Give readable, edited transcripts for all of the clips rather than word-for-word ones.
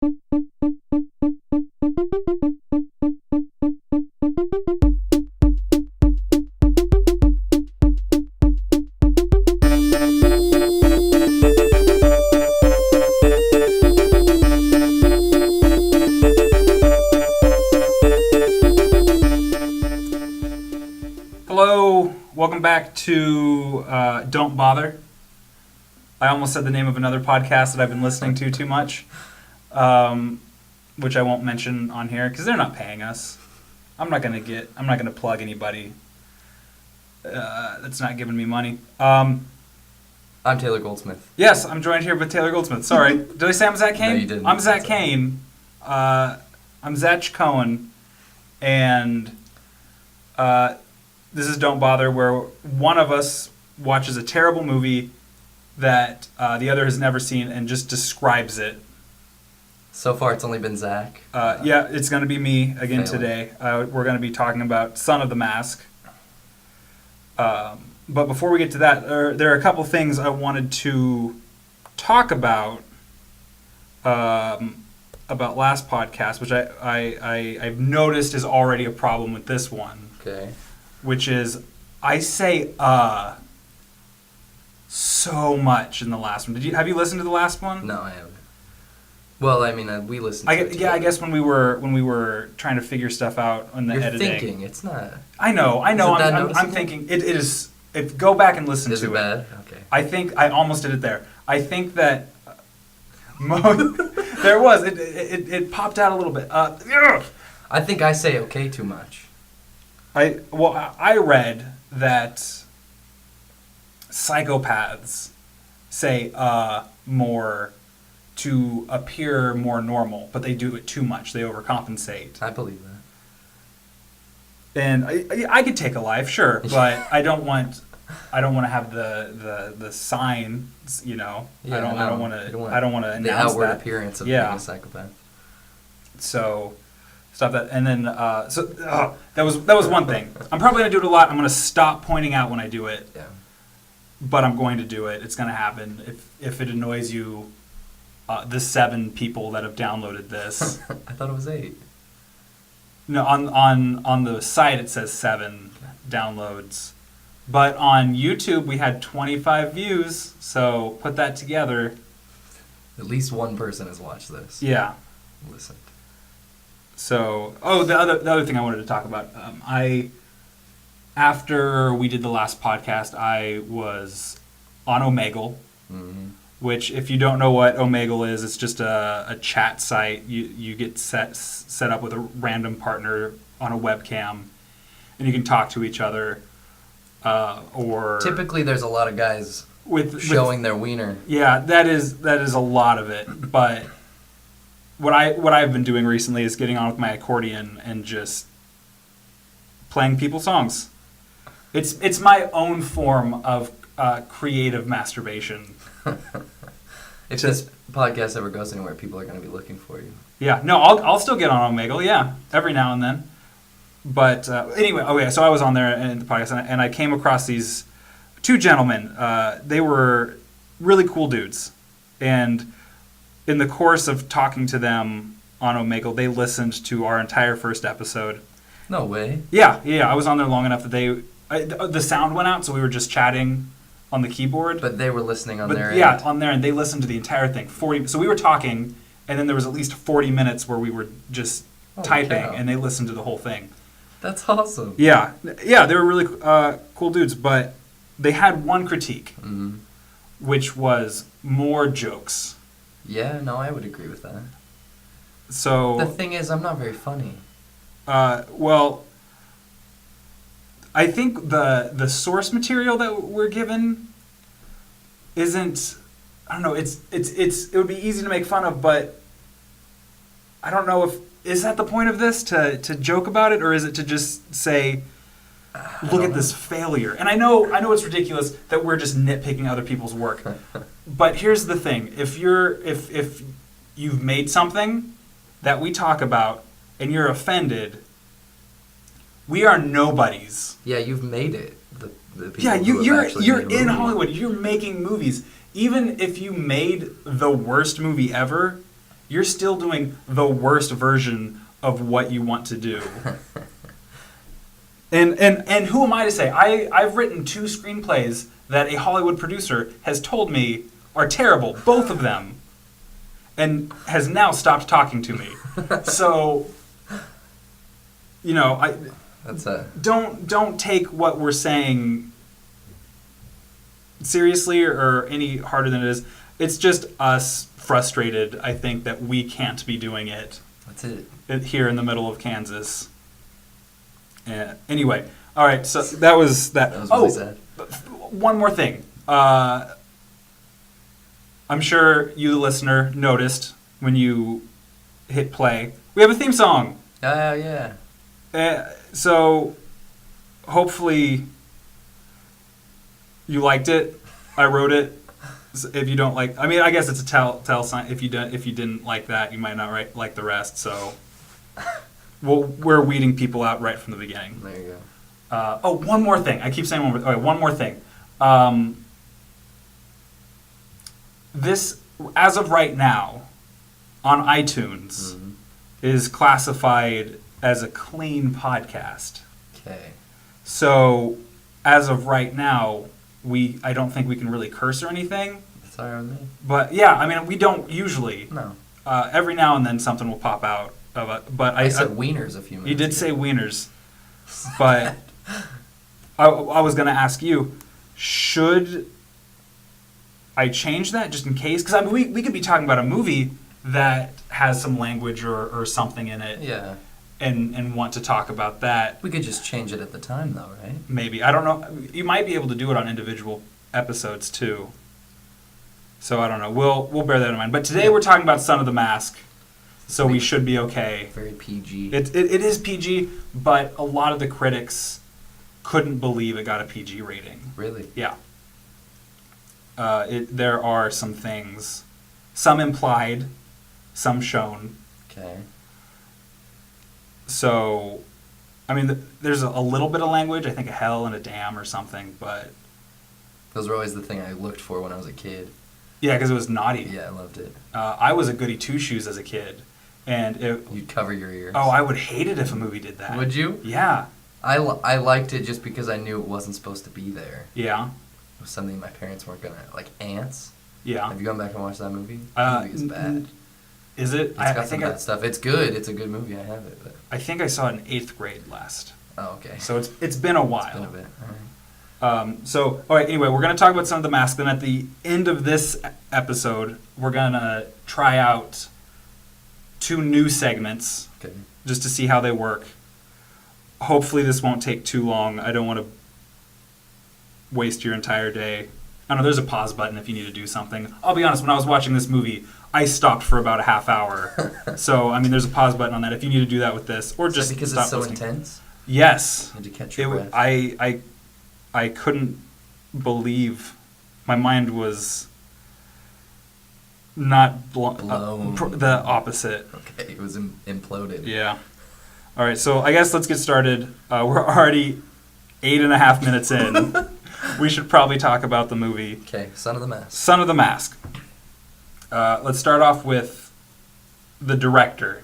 Hello, welcome back to Don't Bother. I almost said the name of another podcast that I've been listening to too much, which I won't mention on here because they're not paying us. I'm not gonna plug anybody that's not giving me money. I'm Taylor Goldsmith. Yes, I'm joined here with Taylor Goldsmith. Sorry, did I say I'm Zach Kane? No, you didn't. I'm Zach Kane. I'm Zach Cohen, and this is Don't Bother, where one of us watches a terrible movie that the other has never seen and just describes it. So far, it's only been Zach. Yeah, it's going to be me again Failing. today. We're going to be talking about Son of the Mask. But before we get to that, there are a couple things I wanted to talk about last podcast, which I've noticed is already a problem with this one. Okay. Which is, I say so much in the last one. Have you listened to the last one? No, I haven't. Well, I mean, we listened to it together. Yeah, I guess when we were trying to figure stuff out on the You're editing. thinking, it's not... I know. Is it that I'm noticeable? thinking it is. If go back and listen Is to it bad? Okay. I think I almost did it there. I think that there was it popped out a little bit. I think I say okay too much. I read that psychopaths say more to appear more normal, but they do it too much. They overcompensate. I believe that. And I could take a life, sure, but I don't want to have the signs, you know. Yeah, I don't want to announce the outward that. appearance of being a psychopath. So stop that. And then that was one thing. I'm probably gonna do it a lot. I'm gonna stop pointing out when I do it. Yeah. But I'm going to do it. It's gonna happen. If it annoys you, the 7 people that have downloaded this. I thought it was 8. No, on the site it says 7 downloads. But on YouTube we had 25 views, so put that together. At least one person has watched this. Yeah. Listen. So, the other thing I wanted to talk about, after we did the last podcast, I was on Omegle, Mm-hmm. which, if you don't know what Omegle is, it's just a chat site. You get set up with a random partner on a webcam, and you can talk to each other. Or Typically, there's a lot of guys showing their wiener. Yeah, that is a lot of it. But what I've been doing recently is getting on with my accordion and just playing people's songs. It's my own form of creative masturbation. If this podcast ever goes anywhere, people are going to be looking for you. Yeah, no, I'll still get on Omegle, yeah, every now and then. But anyway, okay, so I was on there in the podcast, and I came across these 2 gentlemen. They were really cool dudes. And in the course of talking to them on Omegle, they listened to our entire first episode. No way. Yeah, I was on there long enough that the sound went out, so we were just chatting on the keyboard. But they were listening on their Yeah, end. on there, and they listened to the entire thing. So we were talking, and then there was at least 40 minutes where we were just typing, cow. and they listened to the whole thing. That's awesome. Yeah, they were really cool dudes, but they had one critique, Mm-hmm. which was more jokes. Yeah, no, I would agree with that. So The thing is, I'm not very funny. well, I think the source material that we're given isn't. I don't know. It would be easy to make fun of, but I don't know if is that the point of this to joke about it, or is it to just say, look at this failure? And I know it's ridiculous that we're just nitpicking other people's work, but here's the thing: if you've made something that we talk about and you're offended, we are nobodies. Yeah, you've made it. The people Yeah, who have you're actually you're made a in movie. Hollywood. You're making movies. Even if you made the worst movie ever, you're still doing the worst version of what you want to do. And who am I to say? I've written 2 screenplays that a Hollywood producer has told me are terrible, both of them, and has now stopped talking to me. So, you know, don't take what we're saying seriously or any harder than it is. It's just us frustrated, I think, that we can't be doing it. That's it. Here in the middle of Kansas. Anyway, all right. So that was that. That was really sad. One more thing. I'm sure you, the listener, noticed when you hit play. We have a theme song. Yeah. So hopefully you liked it. I wrote it. If you don't like, I mean, I guess it's a tell sign. If you didn't like that, you might not like the rest. So. We're weeding people out right from the beginning. There you go. One more thing. I keep saying one more. Okay, one more thing. This, as of right now, on iTunes, is classified as a clean podcast. Okay. So, as of right now, I don't think we can really curse or anything. That's all right with me. But yeah, I mean, we don't usually. No. Every now and then something will pop out. But I said wieners a few minutes You did ago. say wieners, but I was going to ask you, should I change that just in case? Because I mean, we could be talking about a movie that has some language or something in it, Yeah. and want to talk about that. We could just change it at the time, though, right? Maybe, I don't know. You might be able to do it on individual episodes too. So I don't know. We'll bear that in mind. But today we're talking about Son of the Mask. So we should be okay. Very PG. It is PG, but a lot of the critics couldn't believe it got a PG rating. Really? Yeah. There are some things, some implied, some shown. Okay. So, I mean, there's a little bit of language. I think a hell and a damn or something, but Those were always the thing I looked for when I was a kid. yeah, because it was naughty. Yeah, I loved it. I was a goody two shoes as a kid, and You'd cover your ears. oh, I would hate it if a movie did that. Would you? Yeah. I liked it just because I knew it wasn't supposed to be there. Yeah. It was something my parents weren't gonna like. Ants. Yeah. Have you gone back and watched that movie? That movie is bad. Is it? It's got some bad stuff. It's good. It's a good movie. I have it, but. I think I saw it in 8th grade last. Oh, okay. So it's been a while. It's been a bit. All right. So, all right, anyway, we're going to talk about Son of the Mask. Then at the end of this episode, we're going to try out 2 new segments Okay. just to see how they work. Hopefully this won't take too long. I don't want to waste your entire day. I don't know, there's a pause button if you need to do something. I'll be honest, when I was watching this movie, I stopped for about a half hour. So, I mean, there's a pause button on that if you need to do that with this. Or Is just that because stop it's so listening. intense? Yes. You had to catch your breath. I couldn't believe my mind was not Blown. The opposite. Okay, it was imploded. Yeah. All right, so I guess let's get started. We're already 8.5 minutes in. We should probably talk about the movie Okay, Son of the Mask. Son of the Mask. Let's start off with the director.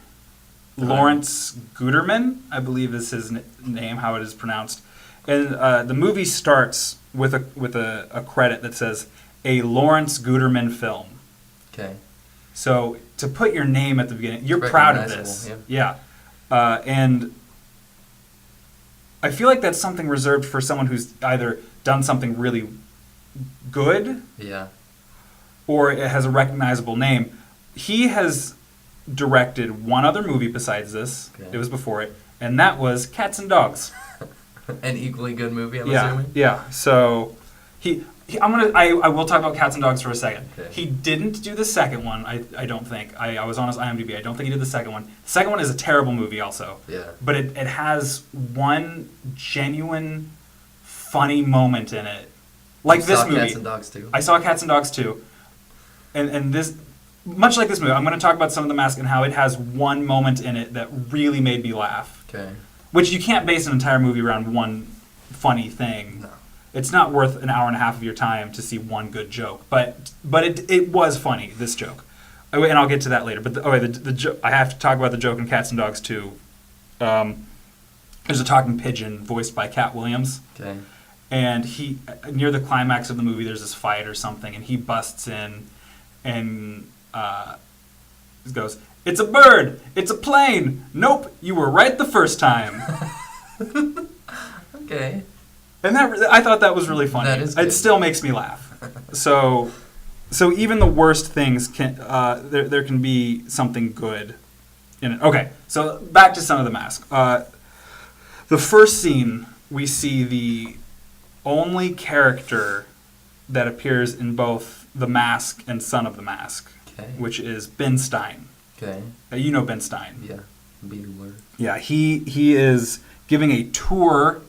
Lawrence Guterman, I believe is his name, how it is pronounced. And the movie starts with a credit that says, a Lawrence Guterman film. Okay. So to put your name at the beginning, you're It's proud of recognizable, this. Yeah. And I feel like that's something reserved for someone who's either done something really good Yeah. or it has a recognizable name. He has directed one other movie besides this. Okay. It was before it, and that was Cats and Dogs. An equally good movie, I'm Yeah, assuming? yeah. So I will talk about Cats and Dogs for a second. Okay. He didn't do the second one. I don't think. I was on his IMDb. I don't think he did the second one. The second one is a terrible movie, also. Yeah. But it has one genuine, funny moment in it, like You this saw movie. Cats and Dogs too. I saw Cats and Dogs too, and this, much like this movie, I'm going to talk about Son of the Mask and how it has one moment in it that really made me laugh. Okay. Which you can't base an entire movie around one funny thing. No. It's not worth an hour and a half of your time to see one good joke, but it was funny, this joke. Oh, and I'll get to that later. But I have to talk about the joke in Cats and Dogs too. There's a talking pigeon voiced by Cat Williams. Okay. And he, near the climax of the movie, there's this fight or something, and he busts in and goes, "It's a bird! It's a plane! Nope, you were right the first time." Okay. And I thought that was really funny. That is good. It still makes me laugh. So even the worst things can there can be something good in it. Okay, so back to Son of the Mask. The first scene, we see the only character that appears in both The Mask and Son of the Mask, Okay. which is Ben Stein. Okay. You know Ben Stein. Yeah. Bueller. Yeah, he is giving a tour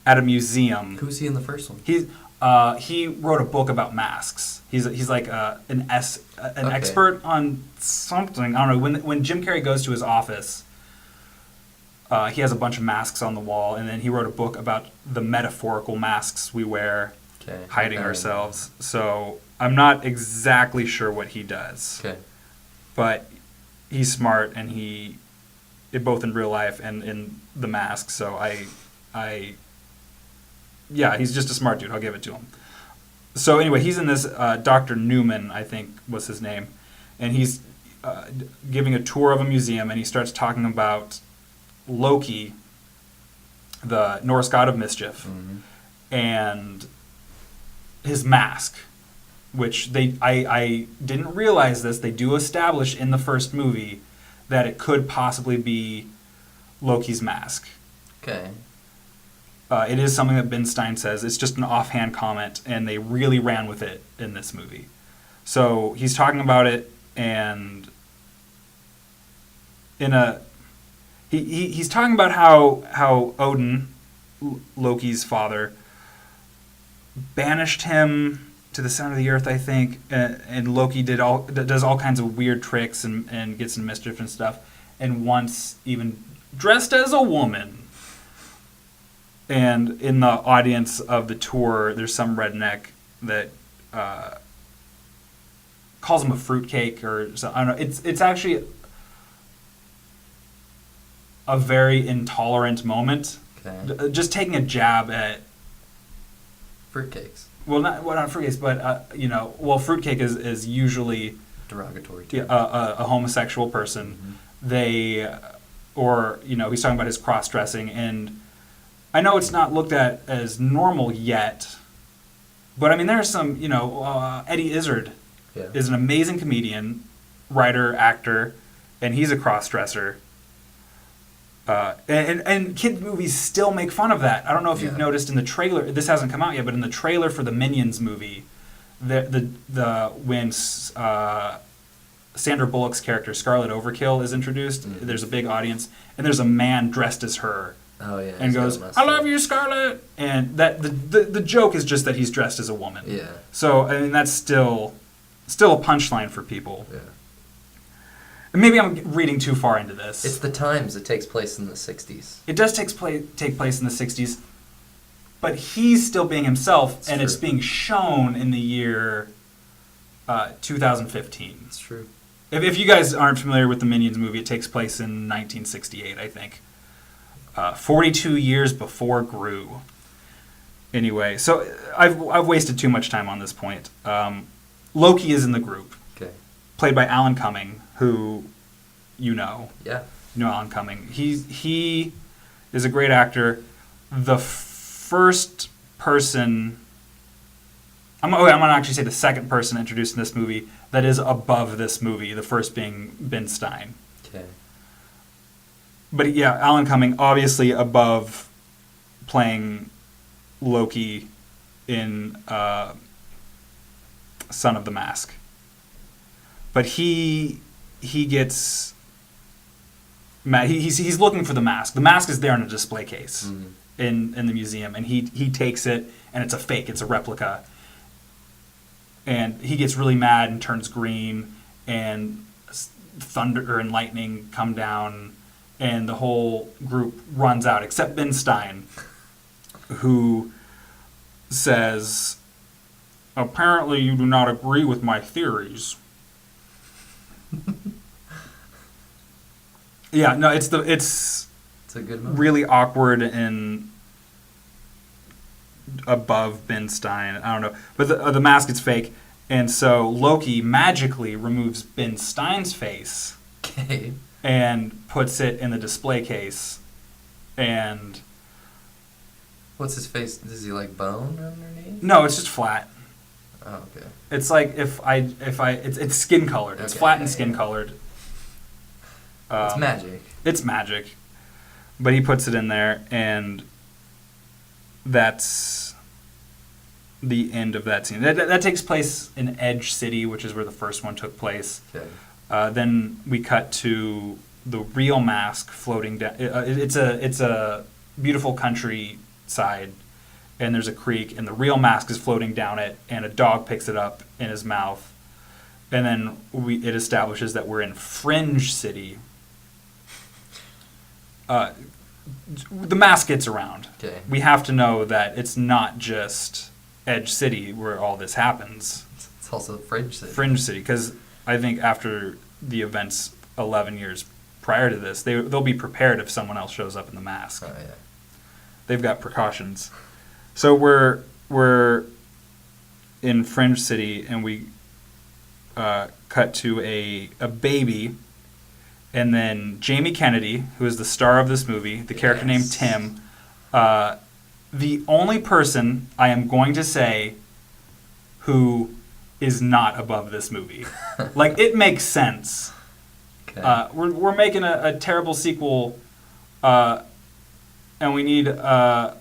at a museum. Who's he in the first one? He wrote a book about masks. He's like an Okay. expert on something. I don't know. When Jim Carrey goes to his office, he has a bunch of masks on the wall, and then he wrote a book about the metaphorical masks we wear, Okay. hiding ourselves. So I'm not exactly sure what he does, Okay. but he's smart, and both in real life and in the mask. So yeah, he's just a smart dude. I'll give it to him. So anyway, he's in this, Dr. Newman, I think was his name, and he's giving a tour of a museum, and he starts talking about Loki, the Norse god of mischief, Mm-hmm. and his mask, which I didn't realize this. They do establish in the first movie that it could possibly be Loki's mask. Okay. It is something that Ben Stein says. It's just an offhand comment, and they really ran with it in this movie. So he's talking about it, and he's talking about how Odin, Loki's father, banished him to the center of the earth, I think, and Loki does all kinds of weird tricks and gets in mischief and stuff, and once even dressed as a woman. And in the audience of the tour, there's some redneck that calls him a fruitcake, or so, I don't know. It's actually a very intolerant moment. Okay. Just taking a jab at, Fruitcakes. not fruitcakes, but fruitcake is usually Derogatory. Too. a homosexual person. Mm-hmm. He's talking about his cross dressing, and I know it's not looked at as normal yet, but I mean, there's some, Eddie Izzard Yeah. is an amazing comedian, writer, actor, and he's a cross-dresser. And kid movies still make fun of that. I don't know if you've noticed in the trailer, this hasn't come out yet, but in the trailer for the Minions movie, when Sandra Bullock's character, Scarlet Overkill, is introduced, Mm-hmm. there's a big audience, and there's a man dressed as her. Oh yeah. And goes, "I love you, Scarlet," and that the joke is just that he's dressed as a woman. Yeah. So I mean, that's still a punchline for people. Yeah. And maybe I'm reading too far into this. It's the times. It takes place in the 60s. It does take place in the 60s, but he's still being himself, It's and true. it's being shown in the year 2015. It's true. If you guys aren't familiar with the Minions movie, it takes place in 1968, I think. 42 years before Gru. Anyway, so I've wasted too much time on this point. Loki is in the group, Okay. played by Alan Cumming, who you know. Yeah. You know Alan Cumming. He is a great actor. The first person... I'm going to actually say the second person introduced in this movie that is above this movie, the first being Ben Stein. Okay. But yeah, Alan Cumming, obviously above playing Loki in Son of the Mask. But he gets mad. He's looking for the mask. The mask is there in a display case in the museum, and he takes it, and it's a fake. It's a replica. And he gets really mad and turns green, and thunder and lightning come down, and the whole group runs out, except Ben Stein, who says, "Apparently you do not agree with my theories." Yeah, no, it's It's a good movie. really awkward and above Ben Stein. I don't know, but the mask is fake, and so Loki magically removes Ben Stein's face Okay. and puts it in the display case, and What's his face? Does he like bone underneath? no, it's just flat. Oh, okay. It's like it's skin colored. It's Okay, flat and yeah, skin yeah. colored. It's magic. It's magic, but he puts it in there, and that's the end of that scene. That takes place in Edge City, which is where the first one took place. Okay. Then we cut to the real mask floating down. It's a beautiful countryside, and there's a creek, and the real mask is floating down it, and a dog picks it up in his mouth, and then it establishes that we're in Fringe City. The mask gets around. Okay. We have to know that it's not just Edge City where all this happens. It's also Fringe City. Fringe City, because I think after the events 11 years prior to this, they'll be prepared if someone else shows up in the mask. Oh yeah. They've got precautions. So we're in Fringe City, and we cut to a baby, and then Jamie Kennedy, who is the star of this movie, the character named Yes. Tim, the only person I am going to say who is not above this movie. Like, it makes sense. Okay. We're making a terrible sequel, and we need an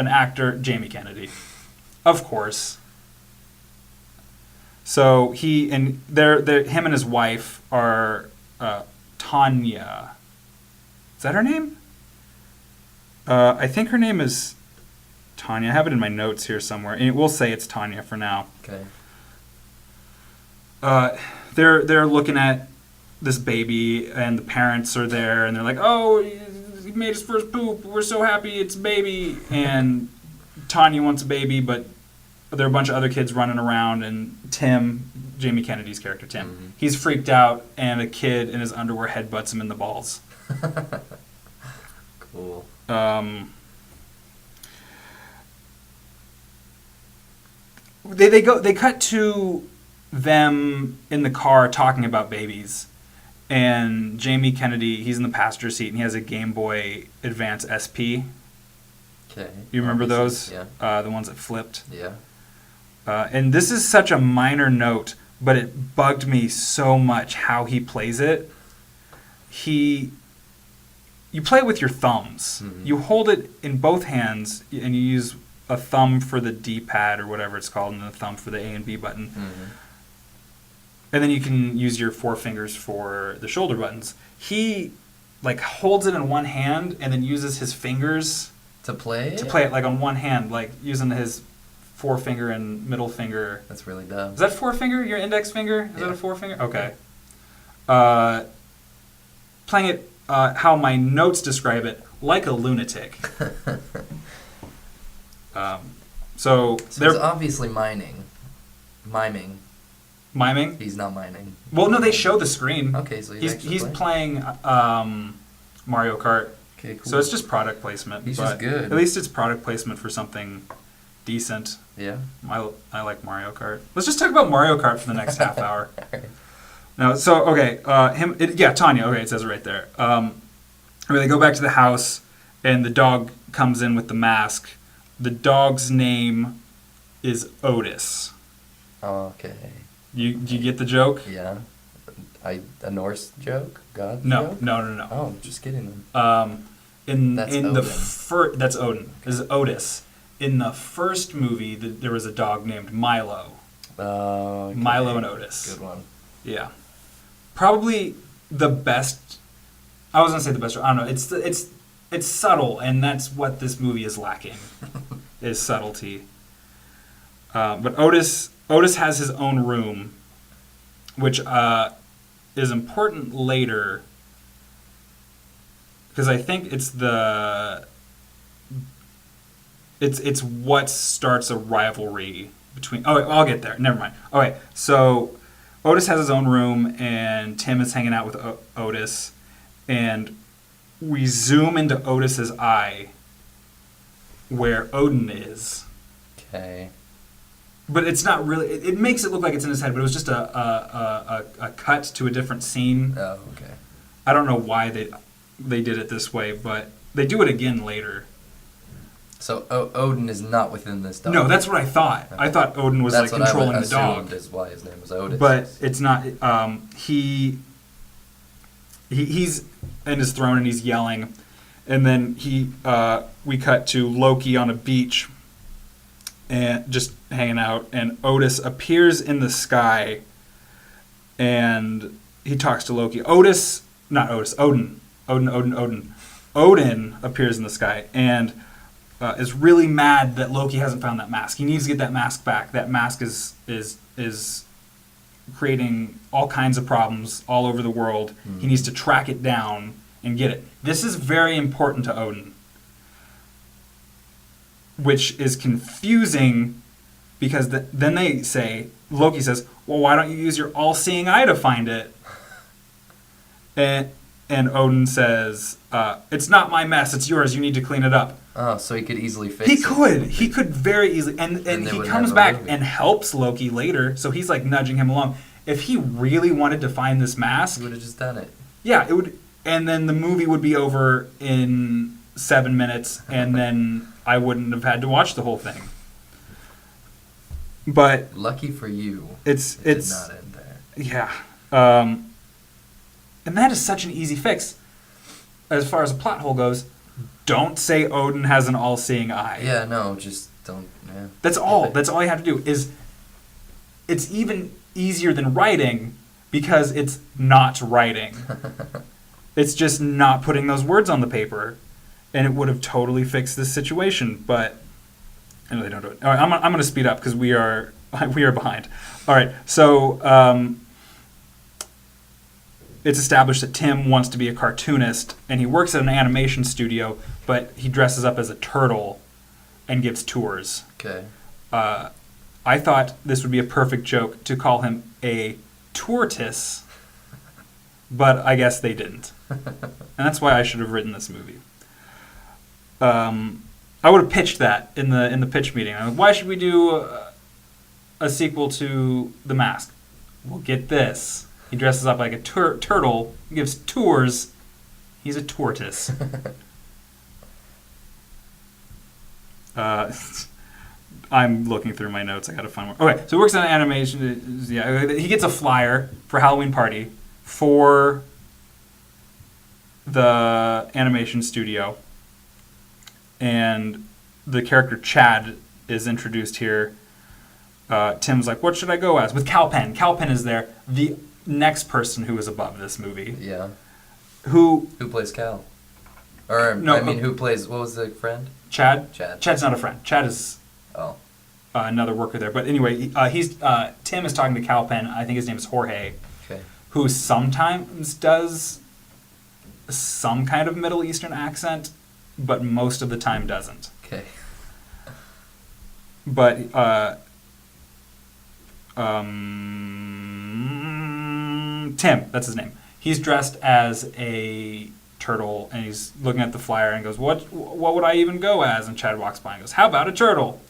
actor, Jamie Kennedy, of course. So him and his wife are Tanya. Is that her name? I think her name is Tanya. I have it in my notes here somewhere, and we'll say it's Tanya for now. Okay. They're looking at this baby, and the parents are there, and they're like, "Oh, he made his first poop. We're so happy it's a baby." And Tanya wants a baby, but there are a bunch of other kids running around, and Tim, Jamie Kennedy's character Tim, Mhm. he's freaked out, and a kid in his underwear headbutts him in the balls. Cool. They cut to them in the car talking about babies, and Jamie Kennedy, he's in the passenger seat, and he has a Game Boy Advance SP. Okay. You remember Obviously, those? Yeah. The ones that flipped. Yeah. And this is such a minor note, but it bugged me so much how he plays it. You play it with your thumbs. Mhm. You hold it in both hands, and you use a thumb for the D-pad or whatever it's called, and a thumb for the A and B button. Mm-hmm. And then you can use your four fingers for the shoulder buttons. He like holds it in one hand and then uses his fingers To play. to play it like on one hand, like using his forefinger and middle finger. That's really dumb. Is that forefinger? Your index finger? Is that Yeah. a forefinger? Okay. Playing it how my notes describe it, like a lunatic. So So they're he's obviously miming. miming. He's not mining. Well, no, they show the screen. Okay, so He's actually playing Mario Kart. Okay, cool. So it's just product placement. He's but just good. At least it's product placement for something decent. Yeah. I like Mario Kart. Let's just talk about Mario Kart for the next half hour. Alright. No, so okay, Tanya. Okay, it says it right there. They go back to the house, and the dog comes in with the mask. The dog's name is Otis. Okay. You get the joke? Yeah. A Norse joke? God No, joke? no. Oh, just kidding then. That's In the Odin. that's Odin. This is Otis. In the first movie, there was a dog named Milo. Okay. Milo and Otis. Good one. Yeah, probably the best. I was gonna say the best. I don't know. It's subtle, and that's what this movie is lacking, is subtlety. But Otis has his own room, which is important later, because I think it's what starts a rivalry between. Oh, I'll get there. Never mind. All right, so Otis has his own room, and Tim is hanging out with Otis, and we zoom into Otis's eye, where Odin is. Okay. But it's not really. It makes it look like it's in his head, but it was just a cut to a different scene. Oh, okay. I don't know why they did it this way, but they do it again later. So Odin is not within this dog. No, that's what I thought. I thought Odin was That's like what controlling I the dog. assumed is why his name was Otis. But it's not. He's in his throne and he's yelling, and then we cut to Loki on a beach, and just hanging out, and Otis appears in the sky, and he talks to Loki. Odin appears in the sky and is really mad that Loki hasn't found that mask. He needs to get that mask back. That mask is creating all kinds of problems all over the world. Mm. He needs to track it down and get it. This is very important to Odin, which is confusing because then they say, Loki says, well, why don't you use your all-seeing eye to find it? And Odin says, it's not my mess, it's yours, you need to clean it up. Oh, so he could easily fix it. He could very easily, and they he wouldn't comes have a back movie. and helps Loki later, so he's like nudging him along. If he really wanted to find this mask, He would have just done it. yeah, it would, and then the movie would be over in 7 minutes, and then I wouldn't have had to watch the whole thing. But Lucky for you, it's did not end there. yeah, and that is such an easy fix. As far as a plot hole goes, don't say Odin has an all-seeing eye. Yeah, no, just don't. Yeah. That's all. That's all you have to do. It's even easier than writing because it's not writing. It's just not putting those words on the paper, and it would have totally fixed this situation. But I know they don't do it. All right, I'm going to speed up because we are behind. All right, so it's established that Tim wants to be a cartoonist, and he works at an animation studio, but he dresses up as a turtle and gives tours. Okay. I thought this would be a perfect joke to call him a tortoise, but I guess they didn't. And that's why I should have written this movie. I would have pitched that in the pitch meeting. Why should we do a sequel to The Mask? Well, get this. He dresses up like a turtle, gives tours. He's a tortoise. I'm looking through my notes. I gotta find more. Okay, so he works on animation. Yeah, he gets a flyer for Halloween party for the animation studio, and the character Chad is introduced here. Tim's like, "What should I go as?" With Calpen. Calpen is there. The next person who is above this movie. Yeah. Who plays Cal? Or No, I mean, who plays? What was the friend? Chad? Chad. Chad's not a friend. Chad is Oh. another worker there. But anyway, Tim is talking to Calpen. I think his name is Jorge, Okay. who sometimes does some kind of Middle Eastern accent, but most of the time doesn't. Okay. But Tim, that's his name. He's dressed as a turtle, and he's looking at the flyer and goes, "What would I even go as?" And Chad walks by and goes, "How about a turtle?"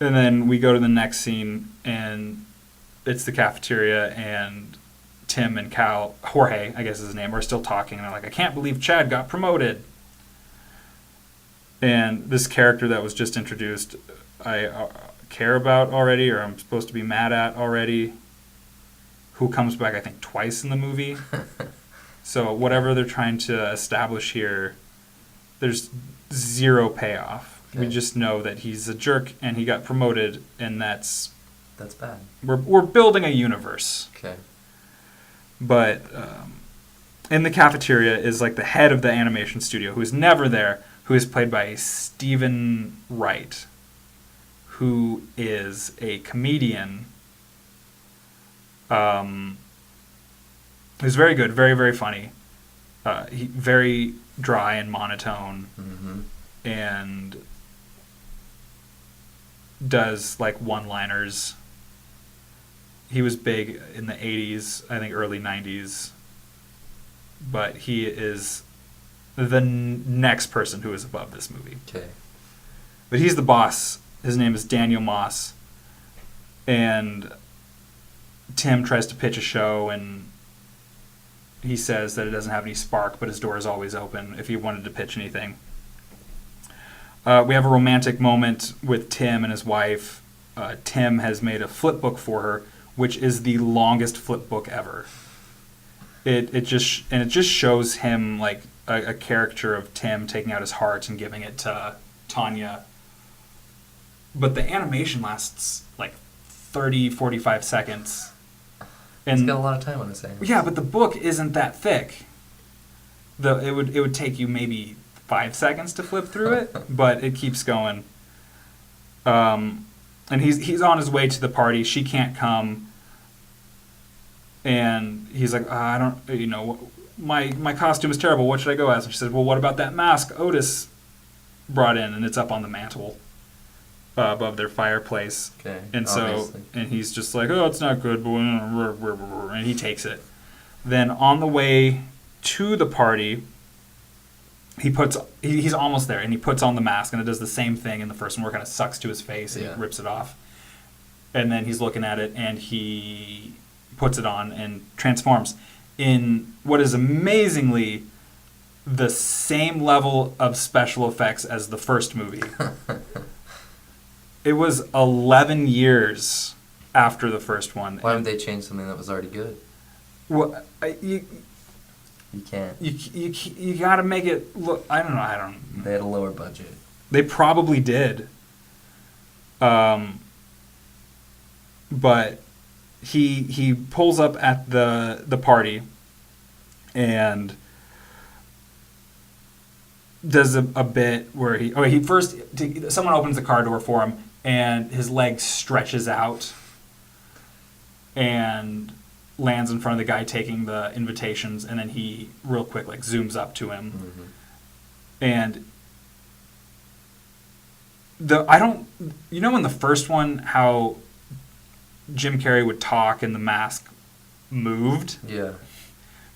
And then we go to the next scene, and it's the cafeteria, and Tim and Jorge, I guess is his name, are still talking, and they're like, "I can't believe Chad got promoted." And this character that was just introduced, I care about already, or I'm supposed to be mad at already, who comes back, I think, twice in the movie. So whatever they're trying to establish here, there's zero payoff. Okay. We just know that he's a jerk and he got promoted, and That's bad. we're building a universe. Okay. But in the cafeteria is like the head of the animation studio, who is never there, who is played by Stephen Wright, who is a comedian. Who's very good, very, very funny. Very dry and monotone, Mm-hmm. and does like one-liners He was big in the 80s, I think early 90s. But he is the next person who is above this movie. Okay. But he's the boss. His name is Daniel Moss. And Tim tries to pitch a show, and he says that it doesn't have any spark, but his door is always open if he wanted to pitch anything. We have a romantic moment with Tim and his wife. Tim has made a flip book for her, which is the longest flip book ever. It just shows him like a caricature of Tim taking out his heart and giving it to Tanya. But the animation lasts like 30, 45 seconds. And He's got a lot of time on his hands. yeah, but the book isn't that thick. It would take you maybe 5 seconds to flip through it, but it keeps going. And he's on his way to the party. She can't come. And he's like, I don't, my costume is terrible. What should I go as? And she says, well, what about that mask Otis brought in? And it's up on the mantle above their fireplace. Okay. And obviously. and he's just like, oh, it's not good. And he takes it. Then on the way to the party, he's almost there, and he puts on the mask, and it does the same thing in the first one where it kind of sucks to his face, and he rips it off. And then he's looking at it, and he puts it on and transforms in what is amazingly the same level of special effects as the first movie. It was 11 years after the first one. Why would they change something that was already good? Well, you can't. You got to make it look. I don't know. They had a lower budget. They probably did. But he pulls up at the party and does a bit where someone opens the car door for him, and his leg stretches out and lands in front of the guy taking the invitations, and then he real quick zooms up to him. Mm-hmm. And in the first one how Jim Carrey would talk and the mask moved? Yeah.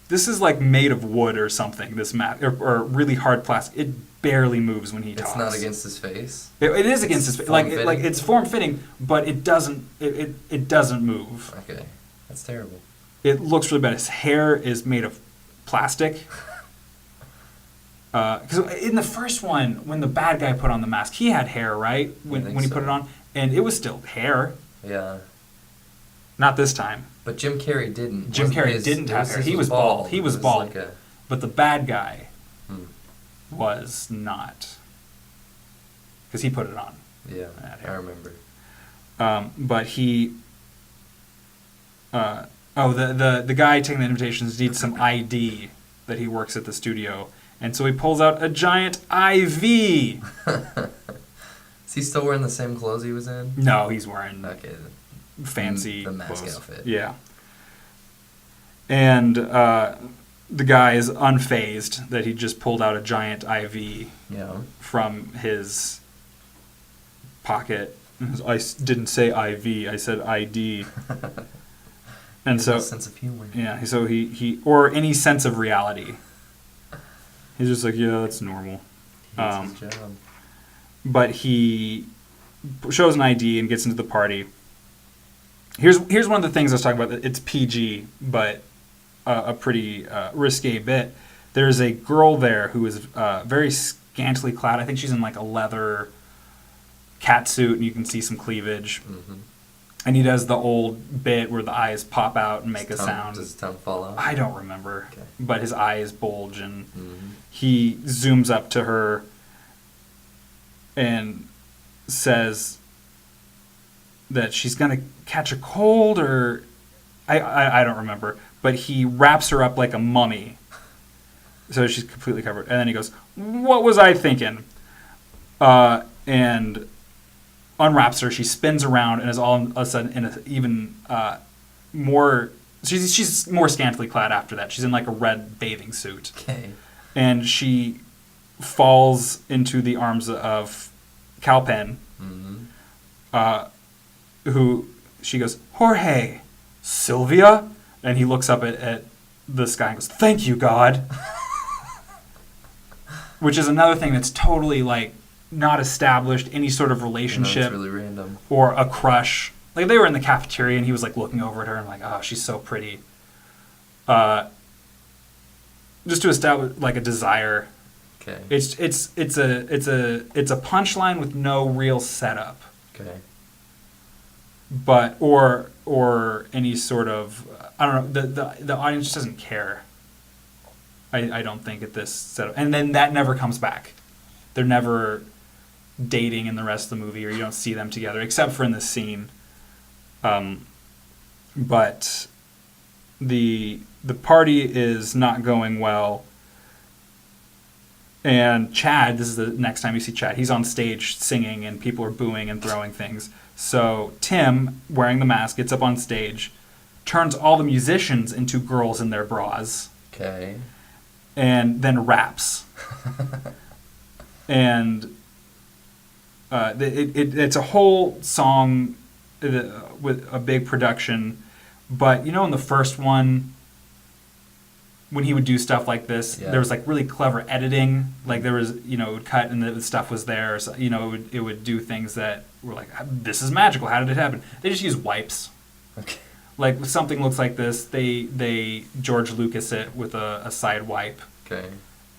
This is like made of wood or something, this mask, or really hard plastic. It barely moves when he talks. It's not against his face? It is against his face. Like it's form-fitting, but it doesn't move. Okay. That's terrible. It looks really bad. His hair is made of plastic. Because in the first one, when the bad guy put on the mask, he had hair, right? When he put it on, and it was still hair. Yeah. Not this time. But Jim Carrey didn't. Jim Carrey didn't have hair. He was bald. He was bald. But the bad guy was not. Because he put it on. Yeah, I remember. But he... the guy taking the invitations needs some ID that he works at the studio. And so he pulls out a giant IV. Is he still wearing the same clothes he was in? No, he's wearing fancy the mask clothes. outfit. Yeah. And the guy is unfazed that he just pulled out a giant IV from his pocket. I didn't say IV, I said ID. And so sense of humor. Yeah, so he or any sense of reality. He's just like, yeah, that's normal. His job. But he shows an ID and gets into the party. Here's one of the things I was talking about. It's PG, but a pretty risque bit. There's a girl there who is very scantily clad. I think she's in like a leather catsuit, and you can see some cleavage. Mm-hmm. And he does the old bit where the eyes pop out and make a sound. Does his tongue fall out? I don't remember. Okay. But his eyes bulge, and he zooms up to her and says that she's going to catch a cold, or I don't remember. But he wraps her up like a mummy, so she's completely covered. And then he goes, "What was I thinking?" And unwraps her. She spins around and is all of a sudden in a even more. She's more scantily clad after that. She's in like a red bathing suit. Okay. And she falls into the arms of Calpen, who she goes, "Jorge," Sylvia? And he looks up at the sky and goes, thank you, God. Which is another thing that's totally, like, not established, any sort of relationship. It's really random. Or a crush. Like, they were in the cafeteria and he was, like, looking over at her and, like, oh, she's so pretty. Just to establish, like, a desire. Okay. It's a punchline with no real setup. Okay. But or any sort of, I don't know, the audience just doesn't care. I don't think at this setup. And then that never comes back. They're never dating in the rest of the movie, or you don't see them together except for in this scene. But the party is not going well. And Chad, this is the next time you see Chad, he's on stage singing and people are booing and throwing things. So Tim, wearing the mask, gets up on stage, turns all the musicians into girls in their bras. Okay. And then raps. And it's a whole song with a big production. But, you know, in the first one, when he would do stuff like this, there was, like, really clever editing. Like, there was, you know, it would cut and the stuff was there. So, you know, it would do things that were like, this is magical. How did it happen? They just use wipes. Okay. Like, something looks like this, they George Lucas it with a side wipe. Okay.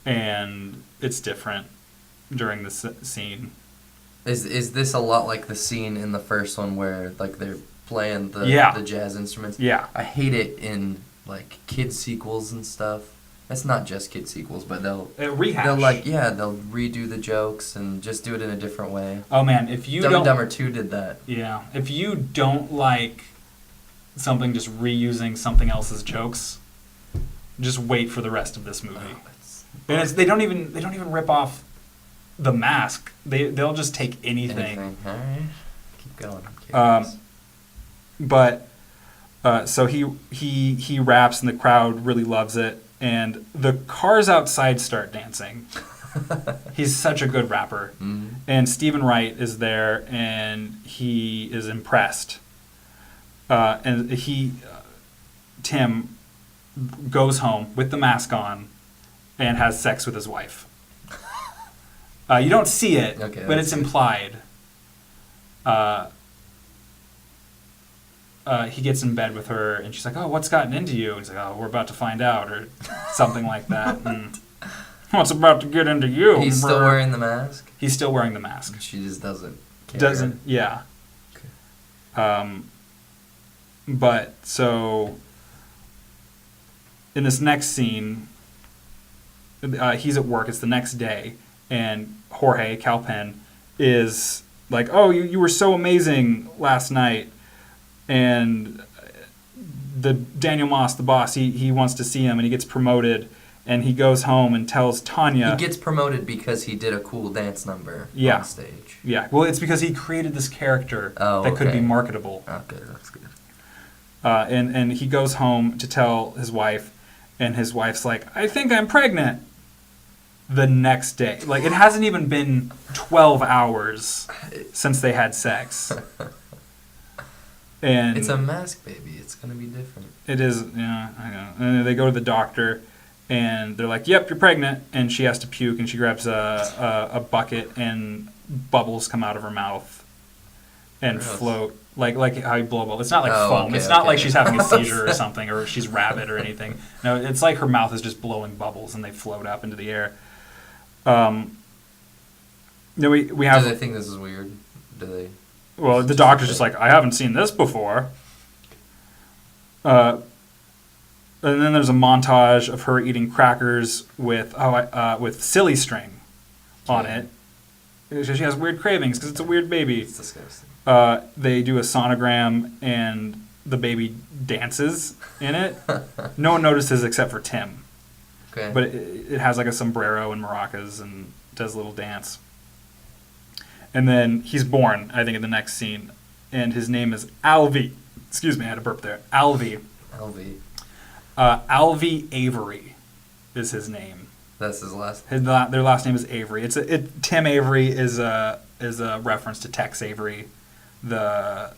And it's different during the scene. Is this a lot like the scene in the first one where, like, they're playing the jazz instruments? Yeah. I hate it in, like, kid sequels and stuff. It's not just kid sequels, but they'll rehash. They'll redo the jokes and just do it in a different way. Oh man, if you Dumb don't, and Dumber 2 did that. Yeah, if you don't like something just reusing something else's jokes, just wait for the rest of this movie. And they don't even rip off the mask. They'll just take anything. All right, keep going. But so he raps and the crowd really loves it, and the cars outside start dancing. He's such a good rapper. Mm-hmm. And Stephen Wright is there, and he is impressed. And Tim goes home with the mask on and has sex with his wife. You don't see it, but it's implied. He gets in bed with her, and she's like, oh, what's gotten into you? And he's like, oh, we're about to find out, or something like that. And, what's about to get into you? He's still wearing the mask? He's still wearing the mask. She just doesn't care. Doesn't, yeah. Okay. But, so, in this next scene, he's at work, it's the next day, and Jorge, Kal Penn, is like, oh, you were so amazing last night. And the Daniel Moss, the boss, he wants to see him, and he gets promoted, and he goes home and tells Tanya. He gets promoted because he did a cool dance number on stage. Yeah, well, it's because he created this character that could be marketable. Okay, that's good. And he goes home to tell his wife, and his wife's like, I think I'm pregnant. The next day. Like, it hasn't even been 12 hours since they had sex. And it's a mask, baby. It's going to be different. It is, yeah, I know. And they go to the doctor, and they're like, yep, you're pregnant. And she has to puke, and she grabs a bucket, and bubbles come out of her mouth and float. Like how you blow bubbles. It's not like foam. Okay, it's not like she's having a seizure or something, or she's rabid or anything. No, it's like her mouth is just blowing bubbles, and they float up into the air. We have. Do they think this is weird? Do they? Well, the doctor's just like, I haven't seen this before. And then there's a montage of her eating crackers with silly string on it. She has weird cravings because it's a weird baby. It's disgusting. They do a sonogram and the baby dances in it. No one notices except for Tim. Okay. But it has like a sombrero and maracas and does a little dance. And then he's born, I think, in the next scene. And his name is Alvy. Excuse me, I had a burp there. Alvy. Alvy Avery is his name. That's his last name? Their last name is Avery. Tim Avery is a reference to Tex Avery, the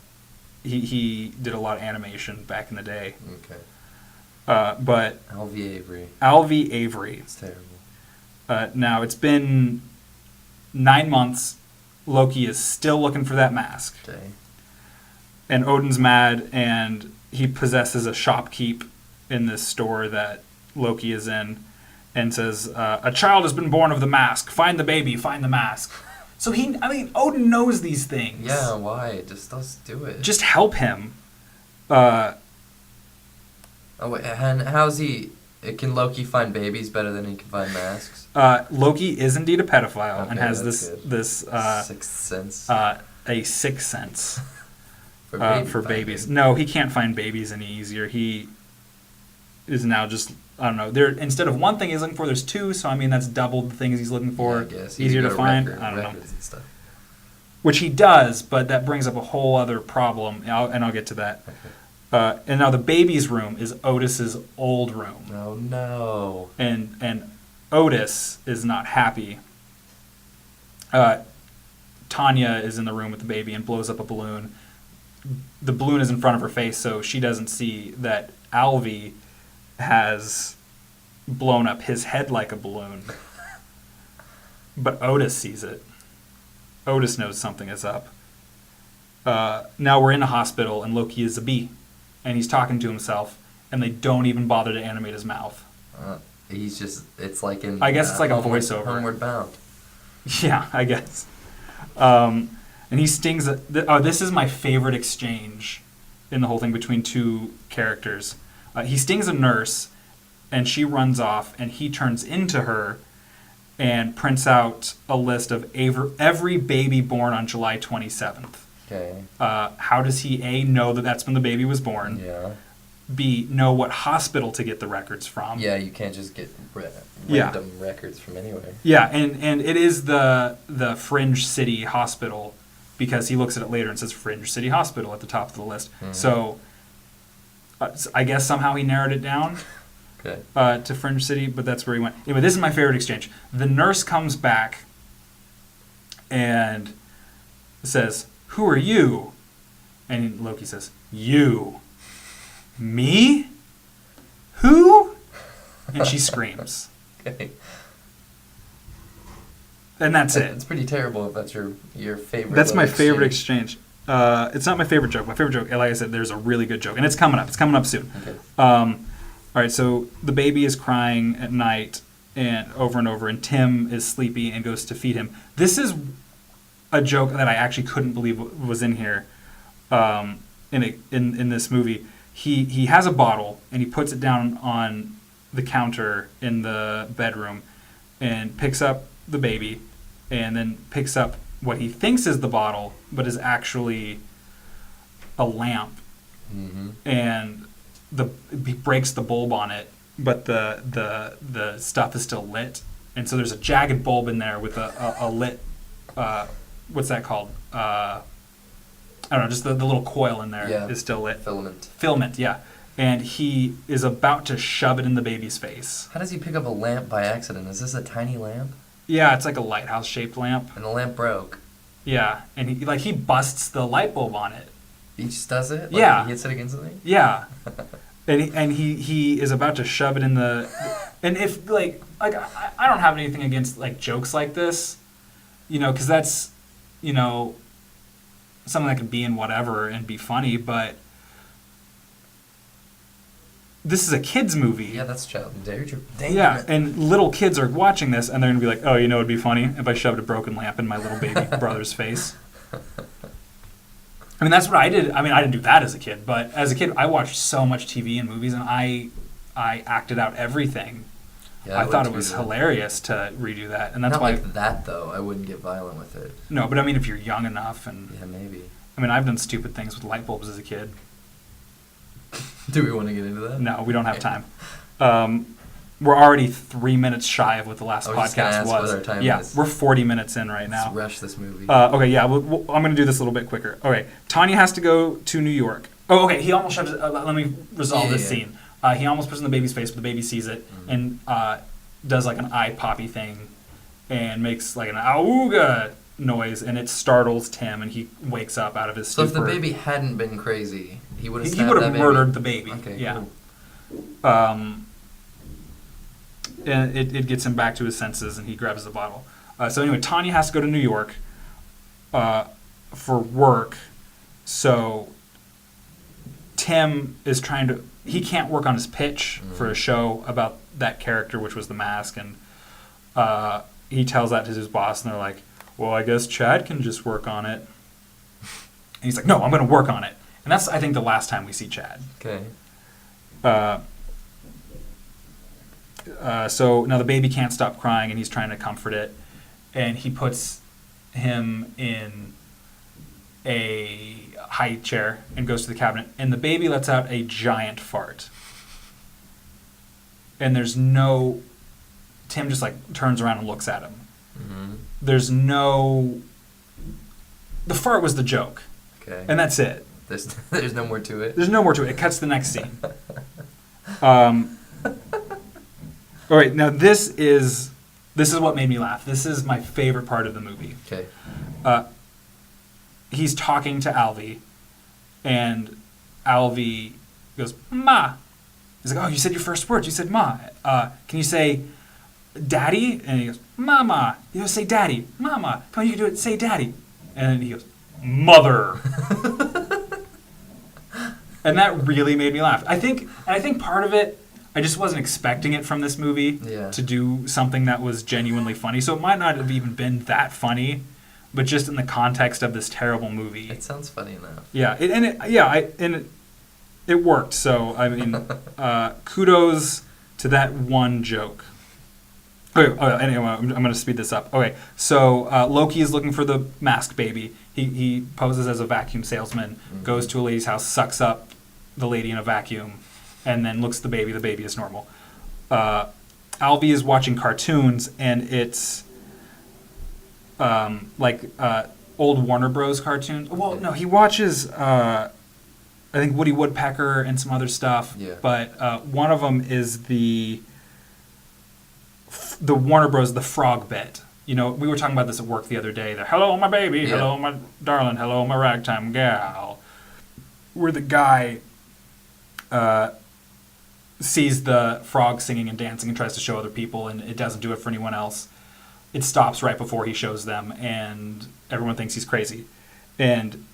he did a lot of animation back in the day. Okay. But Alvy Avery. Alvy Avery. It's terrible. Now, it's been 9 months. Loki is still looking for that mask. Okay. And Odin's mad, and he possesses a shopkeep in this store that Loki is in, and says, a child has been born of the mask. Find the baby, find the mask. So Odin knows these things. Yeah, why? Just do it. Just help him. Oh, wait, and how's he... Can Loki find babies better than he can find masks? Loki is indeed a pedophile and has good. this Sixth sense. A sixth sense for babies. No, he can't find babies any easier. He is now just, I don't know. There, instead of one thing he's looking for, there's two. So that's double the things he's looking for. Yeah, I guess. Easier to find. I don't know. And stuff. Which he does, but that brings up a whole other problem, and I'll get to that. Okay. And now the baby's room is Otis's old room. Oh no! And Otis is not happy. Tanya is in the room with the baby and blows up a balloon. The balloon is in front of her face, so she doesn't see that Alvy has blown up his head like a balloon. But Otis sees it. Otis knows something is up. Now we're in a hospital, and Loki is a bee. And he's talking to himself, and they don't even bother to animate his mouth. He's just, it's like in... I guess it's like a voiceover. Homeward Bound. Yeah, I guess. And he stings... this is my favorite exchange in the whole thing between two characters. He stings a nurse, and she runs off, and he turns into her and prints out a list of every baby born on July 27th. Okay. How does he, A, know that that's when the baby was born? Yeah. B, know what hospital to get the records from? Yeah, you can't just get random records from anywhere. Yeah, and it is the Fringe City Hospital, because he looks at it later and says Fringe City Hospital at the top of the list. Mm-hmm. So I guess somehow he narrowed it down to Fringe City, but that's where he went. Anyway, this is my favorite exchange. The nurse comes back and says, "Who are you?" And Loki says, "You." "Me? Who?" And she screams. Okay. And that's it. It's pretty terrible if that's your favorite. That's my favorite exchange. It's not my favorite joke. My favorite joke, like I said, there's a really good joke. And it's coming up. It's coming up soon. Okay. All right, so the baby is crying at night and over, and Tim is sleepy and goes to feed him. This is a joke that I actually couldn't believe was in here in this movie. He has a bottle, and he puts it down on the counter in the bedroom and picks up the baby and then picks up what he thinks is the bottle, but is actually a lamp. Mm-hmm. And he breaks the bulb on it, but the stuff is still lit. And so there's a jagged bulb in there with a lit... what's that called? I don't know, just the little coil in there is still lit. Filament, yeah. And he is about to shove it in the baby's face. How does he pick up a lamp by accident? Is this a tiny lamp? Yeah, it's like a lighthouse-shaped lamp. And the lamp broke. Yeah, and he busts the light bulb on it. He just does it? Yeah. He hits it against something? Yeah. and he is about to shove it in the... And if, I don't have anything against, jokes like this, because that's, something that could be in whatever and be funny, but this is a kid's movie. Yeah, that's child danger. Yeah, and little kids are watching this, and they're going to be like, oh, it'd be funny if I shoved a broken lamp in my little baby brother's face. That's what I did. I didn't do that as a kid, but as a kid, I watched so much TV and movies, and I acted out everything. Yeah, I thought it was hilarious to redo that, and that's why. Not like that though. I wouldn't get violent with it. No, but if you're young enough, and yeah, maybe. I've done stupid things with light bulbs as a kid. Do we want to get into that? No, we don't have time. We're already 3 minutes shy of what the last podcast was. What our time is. We're 40 minutes in right now. Let's rush this movie. Okay, yeah, I'm going to do this a little bit quicker. Okay, Tanya has to go to New York. Oh, okay, he almost shoves it. Let me resolve this scene. He almost puts it in the baby's face, but the baby sees it and does an eye poppy thing and makes an auga noise, and it startles Tim, and he wakes up out of his So stupor. if the baby hadn't been crazy, he would have He stabbed would that have baby? murdered the baby. Okay, yeah. cool. And it gets him back to his senses, and he grabs the bottle. So anyway, Tanya has to go to New York for work. So Tim is trying to. He can't work on his pitch for a show about that character, which was the mask, and he tells that to his boss, and they're like, "Well, I guess Chad can just work on it." And he's like, "No, I'm going to work on it." And that's, I think, the last time we see Chad. Okay. So now the baby can't stop crying, and he's trying to comfort it, and he puts him in a high chair and goes to the cabinet, and the baby lets out a giant fart. And there's no... Tim just like turns around and looks at him. Mm-hmm. There's no... The fart was the joke, Okay. and that's it. There's no more to it. There's no more to it. It cuts to the next scene. All right, now this is what made me laugh. This is my favorite part of the movie. Okay. He's talking to Alvy, and Alvy goes, "Ma." He's like, "Oh, you said your first words. You said ma. Can you say daddy?" And he goes, "Mama." You know, say daddy. "Mama." Come on, you can do it. Say daddy. And then he goes, "Mother." And that really made me laugh. I think part of it, I just wasn't expecting it from this movie to do something that was genuinely funny. So it might not have even been that funny, but just in the context of this terrible movie. It sounds funny enough. Yeah, it worked. So I mean, kudos to that one joke. Okay, anyway, I'm going to speed this up. Okay, so Loki is looking for the masked baby. He poses as a vacuum salesman, goes to a lady's house, sucks up the lady in a vacuum, and then looks at the baby. The baby is normal. Alvy is watching cartoons, and it's like old Warner Bros. Cartoons. Well, no, he watches, I think, Woody Woodpecker and some other stuff. Yeah. But one of them is the Warner Bros. The frog bit. You know, we were talking about this at work the other day. The "Hello, my baby. Yeah. Hello, my darling. Hello, my ragtime gal." Where the guy sees the frog singing and dancing and tries to show other people, and it doesn't do it for anyone else. It stops right before he shows them, and everyone thinks he's crazy. And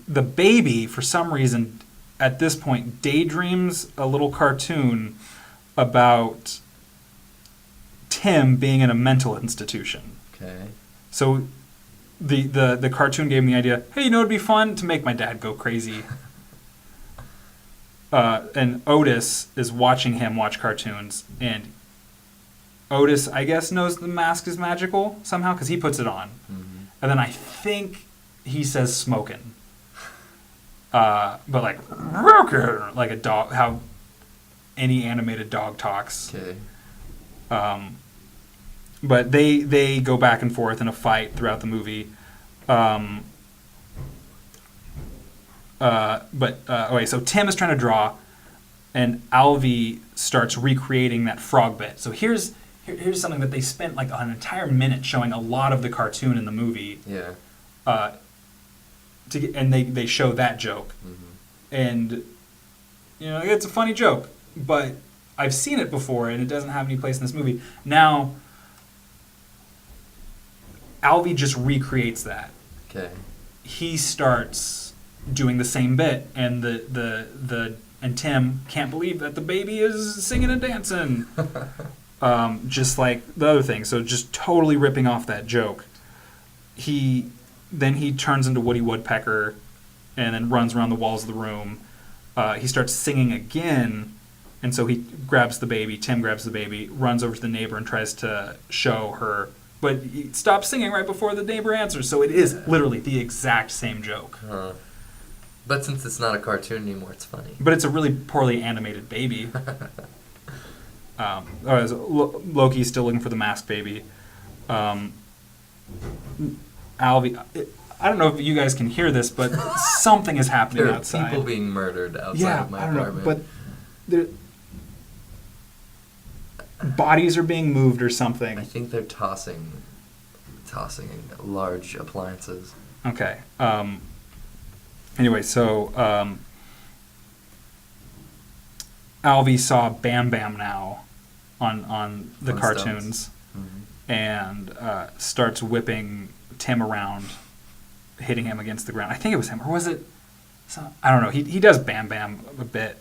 the baby, for some reason, at this point, daydreams a little cartoon about Tim being in a mental institution. Okay. So the cartoon gave him the idea, hey, you know, it'd be fun to make my dad go crazy. And Otis is watching him watch cartoons, and Otis, I guess, knows the mask is magical somehow because he puts it on. Mm-hmm. And then I think he says smoking. But like a dog, how any animated dog talks. Okay. But they go back and forth in a fight throughout the movie. Okay, so Tim is trying to draw, and Alvy starts recreating that frog bit. So here's something that they spent like an entire minute showing a lot of the cartoon in the movie. Yeah. And they show that joke. Mm-hmm. And, you know, it's a funny joke, but I've seen it before, and it doesn't have any place in this movie. Now, Alvy just recreates that. Okay. He starts doing the same bit, and and Tim can't believe that the baby is singing and dancing, just like the other thing. So just totally ripping off that joke. Then he turns into Woody Woodpecker, and then runs around the walls of the room. He starts singing again, and so he grabs the baby. Tim grabs the baby, runs over to the neighbor, and tries to show her. But he stops singing right before the neighbor answers. So it is literally the exact same joke. But since it's not a cartoon anymore, it's funny. But it's a really poorly animated baby. All right, so Loki's still looking for the masked baby. Alvy, I don't know if you guys can hear this, but something is happening There are outside. people being murdered outside of my apartment. But there, bodies are being moved or I something. think they're tossing large appliances. Okay. Anyway, so Alvy saw Bam Bam now on the Flintstones. cartoons Mm-hmm. and starts whipping Tim around, hitting him against the ground. I think it was him, or was it? I don't know. He does Bam Bam a bit.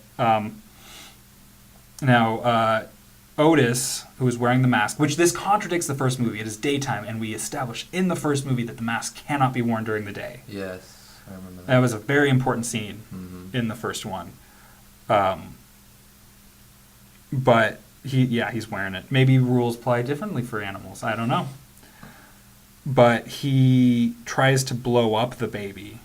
Now, Otis, who is wearing the mask, which this contradicts the first movie. It is daytime, and we established in the first movie that the mask cannot be worn during the day. Yes, I remember That was a very important scene Mm-hmm. in the first one. But he's wearing it. Maybe rules apply differently for animals. I don't know. But he tries to blow up the baby.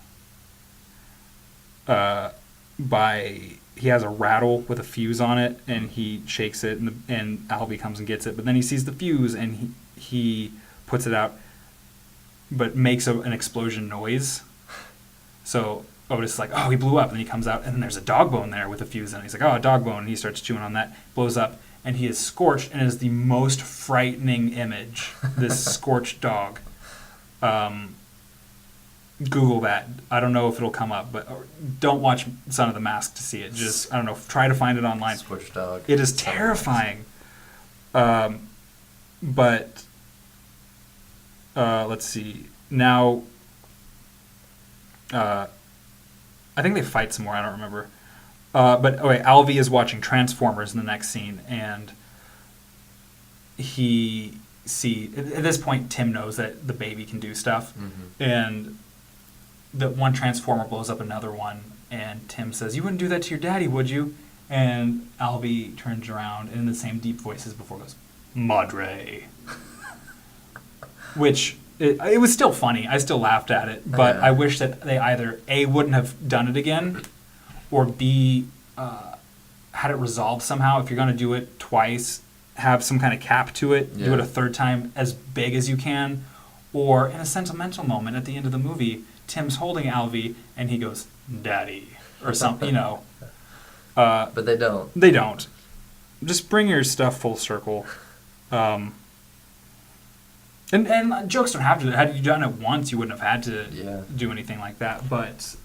He has a rattle with a fuse on it, and he shakes it, and Alvy comes and gets it. But then he sees the fuse, and he puts it out, but makes an explosion noise. So Otis is like, oh, he blew up, and he comes out, and then there's a dog bone there with a fuse in it. He's like, oh, a dog bone, and he starts chewing on that, blows up, and he is scorched, and is the most frightening image. This scorched dog. Google that. I don't know if it'll come up, but don't watch Son of the Mask to see it. Just, I don't know, try to find it online. Scorched dog. It is terrifying. But let's see. Now, I think they fight some more. I don't remember. But okay, Alvy is watching Transformers in the next scene, and at this point, Tim knows that the baby can do stuff, Mm-hmm. and that one Transformer blows up another one, and Tim says, "You wouldn't do that to your daddy, would you?" And Alvy turns around and in the same deep voice as before goes, "Madre," which it was still funny. I still laughed at it, but Yeah. I wish that they either A, wouldn't have done it again, or B, had it resolved somehow. If you're going to do it twice, have some kind of cap to it. Do Yeah. it a third time as big as you can. Or in a sentimental moment at the end of the movie, Tim's holding Alvy and he goes, "Daddy," or something, you know. But they don't. They don't. Just bring your stuff full circle. And jokes don't have to. Had you done it once, you wouldn't have had to Yeah. do anything like that. But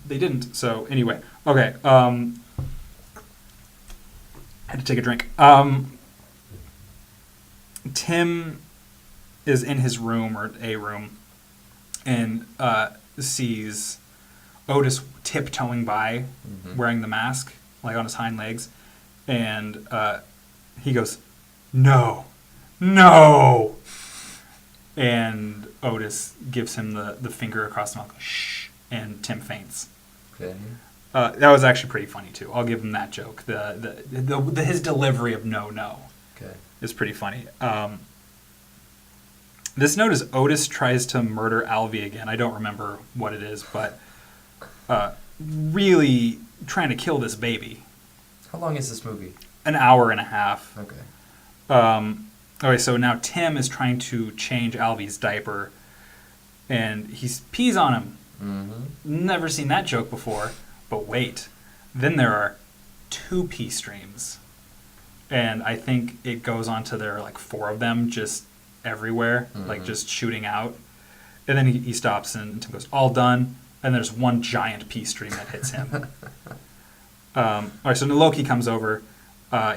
they didn't. So anyway, okay. Had to take a drink. Tim is in his room, or a room, and sees Otis tiptoeing by, Mhm. wearing the mask, like on his hind legs, and he goes, "No, no," and Otis gives him the finger across the mouth, "Shh," and Tim faints. Okay. That was actually pretty funny too. I'll give him that joke. His delivery of "no, no" Okay. is pretty funny. This note is Otis tries to murder Alvy again. I don't remember what it is, but really trying to kill this baby. How long is this movie? An hour and a half. Okay. Okay, so now Tim is trying to change Alvy's diaper, and he pees on him. Mm-hmm. Never seen that joke before, but wait. Then there are 2 pee streams. And I think it goes on to there are like 4 of them just everywhere, like Mhm. just shooting out. And then he stops and Tim goes, "All done." And there's one giant pee stream that hits him. All right, so Loki comes over.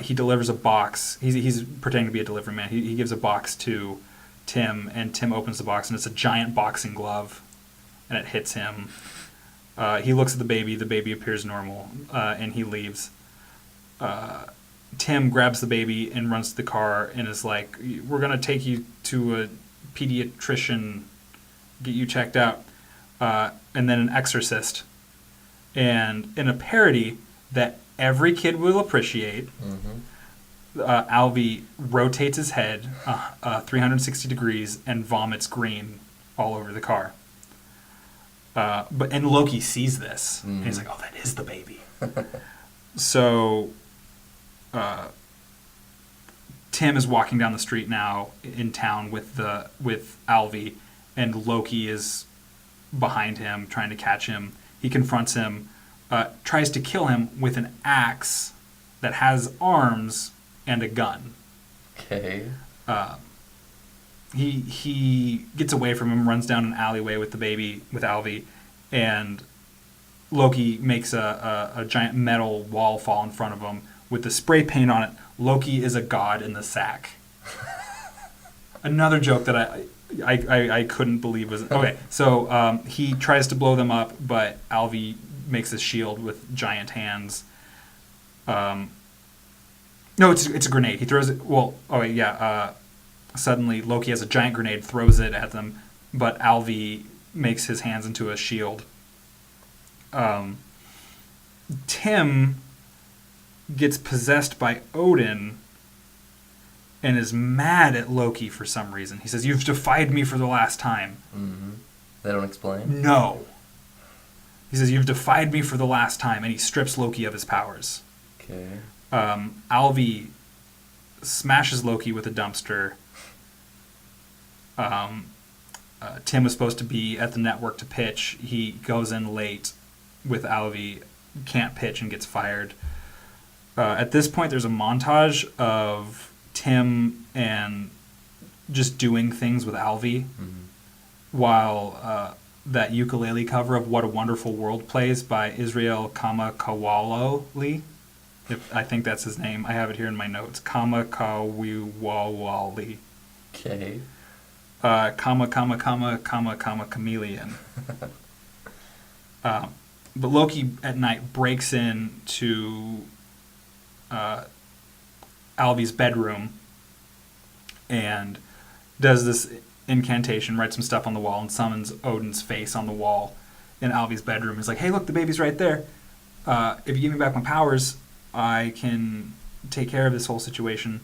He delivers a box. He's pretending to be a delivery man. He gives a box to Tim, and Tim opens the box, and it's a giant boxing glove, and it hits him. He looks at the baby. The baby appears normal, and he leaves. Tim grabs the baby and runs to the car and is like, "We're going to take you to a pediatrician, get you checked out." And then an exorcist. And in a parody that every kid will appreciate, Mm-hmm. Alvy rotates his head 360 degrees and vomits green all over the car. And Loki sees this, and he's like, "Oh, that is the baby." So Tim is walking down the street now in town with Alvy, and Loki is behind him trying to catch him. He confronts him, tries to kill him with an axe that has arms and a gun. Okay. He gets away from him, runs down an alleyway with the baby, with Alvi, and Loki makes a giant metal wall fall in front of him with the spray paint on it. Loki is a god in the sack. Another joke that I couldn't believe was okay. So he tries to blow them up, but Alvi makes a shield with giant hands. No, it's a grenade. He throws it. Well, oh yeah. Suddenly, Loki has a giant grenade, throws it at them, but Alvi makes his hands into a shield. Tim gets possessed by Odin and is mad at Loki for some reason. He says, "You've defied me for the last time." Mm-hmm. They don't explain? No. He says, "You've defied me for the last time," and he strips Loki of his powers. Okay. Alvi smashes Loki with a dumpster. Tim was supposed to be at the network to pitch. He goes in late with Alvi, can't pitch, and gets fired. At this point, there's a montage of Tim and just doing things with Alvi, while that ukulele cover of "What a Wonderful World" plays by Israel Kamakawiwo'ole. I think that's his name. I have it here in my notes. Kamakawiwo'ole. Okay. Chameleon. But Loki at night breaks into Alvi's bedroom and does this incantation, writes some stuff on the wall, and summons Odin's face on the wall in Alvi's bedroom. He's like, "Hey, look, the baby's right there. If you give me back my powers, I can take care of this whole situation."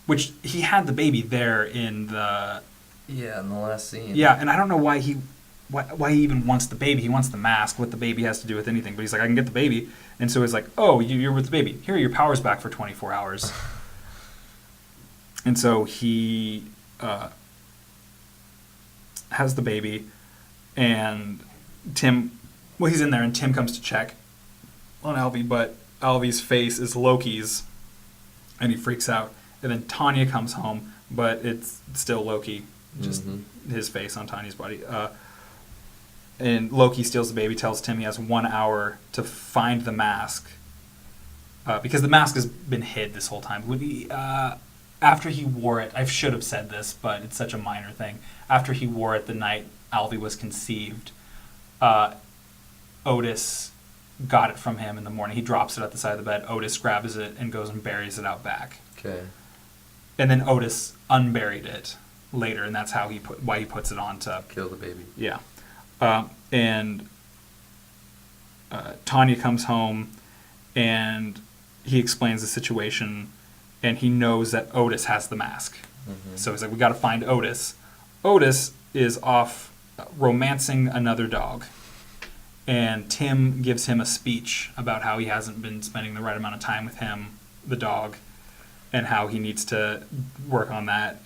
Which he had the baby there in the... Yeah, in the last scene. Yeah, and I don't know why he even wants the baby. He wants the mask. What the baby has to do with anything. But he's like, "I can get the baby." And so he's like, "Oh, you're with the baby. Here are your powers back for 24 hours. And so he has the baby, and Tim... Well, he's in there, and Tim comes to check on Alvi, but Alvi's face is Loki's, and he freaks out. And then Tanya comes home, but it's still Loki, just his face on Tanya's body. And Loki steals the baby, tells Tim he has 1 hour to find the mask, because the mask has been hid this whole time. After he wore it, I should have said this, but it's such a minor thing. After he wore it the night Alvi was conceived, Otis got it from him in the morning. He drops it at the side of the bed. Otis grabs it and goes and buries it out back. Okay. And then Otis unburied it later, and that's how why he puts it on to kill the baby. Yeah. And Tanya comes home, and he explains the situation, and he knows that Otis has the mask. So he's like, "We got to find Otis." Otis is off romancing another dog, and Tim gives him a speech about how he hasn't been spending the right amount of time with him, the dog, and how he needs to work on that,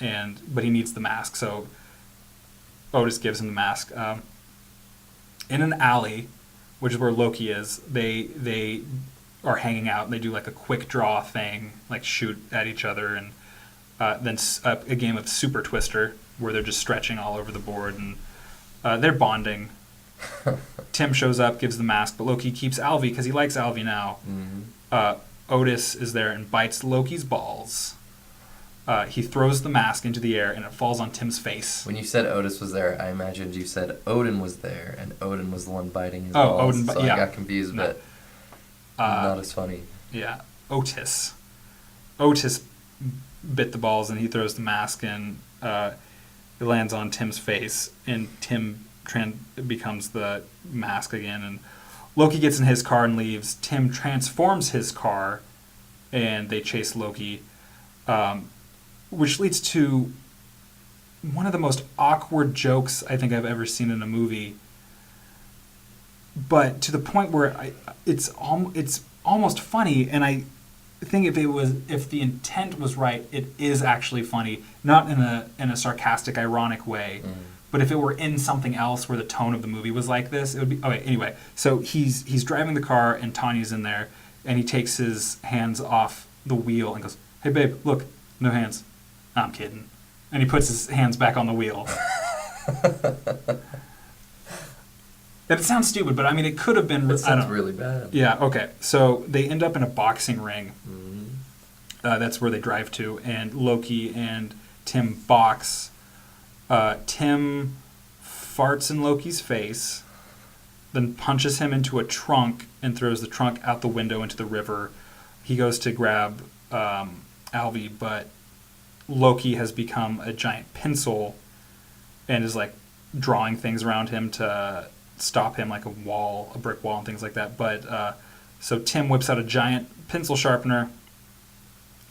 but he needs the mask. So Otis gives him the mask. In an alley, which is where Loki is, they are hanging out, and they do like a quick draw thing, like shoot at each other, and then a game of Super Twister, where they're just stretching all over the board, and they're bonding. Tim shows up, gives the mask, but Loki keeps Alvi because he likes Alvi now. Otis is there and bites Loki's balls. He throws the mask into the air, and it falls on Tim's face. When you said Otis was there, I imagined you said Odin was there, and Odin was the one biting his balls. Odin, so yeah. I got confused, but not as funny. Yeah, Otis. Otis bit the balls, and he throws the mask, and it lands on Tim's face, and Tim becomes the mask again, and Loki gets in his car and leaves. Tim transforms his car, and they chase Loki, which leads to one of the most awkward jokes I think I've ever seen in a movie. But to the point where it's almost funny, and I think if the intent was right, it is actually funny, not in a sarcastic, ironic way. But if it were in something else where the tone of the movie was like this, it would be... Okay, anyway. So he's driving the car, and Tanya's in there, and he takes his hands off the wheel and goes, "Hey, babe, look, No hands. I'm kidding. And he puts his hands back on the wheel. And it sounds stupid, but I mean, it could have been. That sounds really bad. Yeah. Okay. So they end up in a boxing ring. Mm-hmm. That's where they drive to, and Loki and Tim box. Tim farts in Loki's face, then punches him into a trunk and throws the trunk out the window into the river. He goes to grab Alvi, but Loki has become a giant pencil and is like drawing things around him to stop him, like a brick wall and things like that. But so Tim whips out a giant pencil sharpener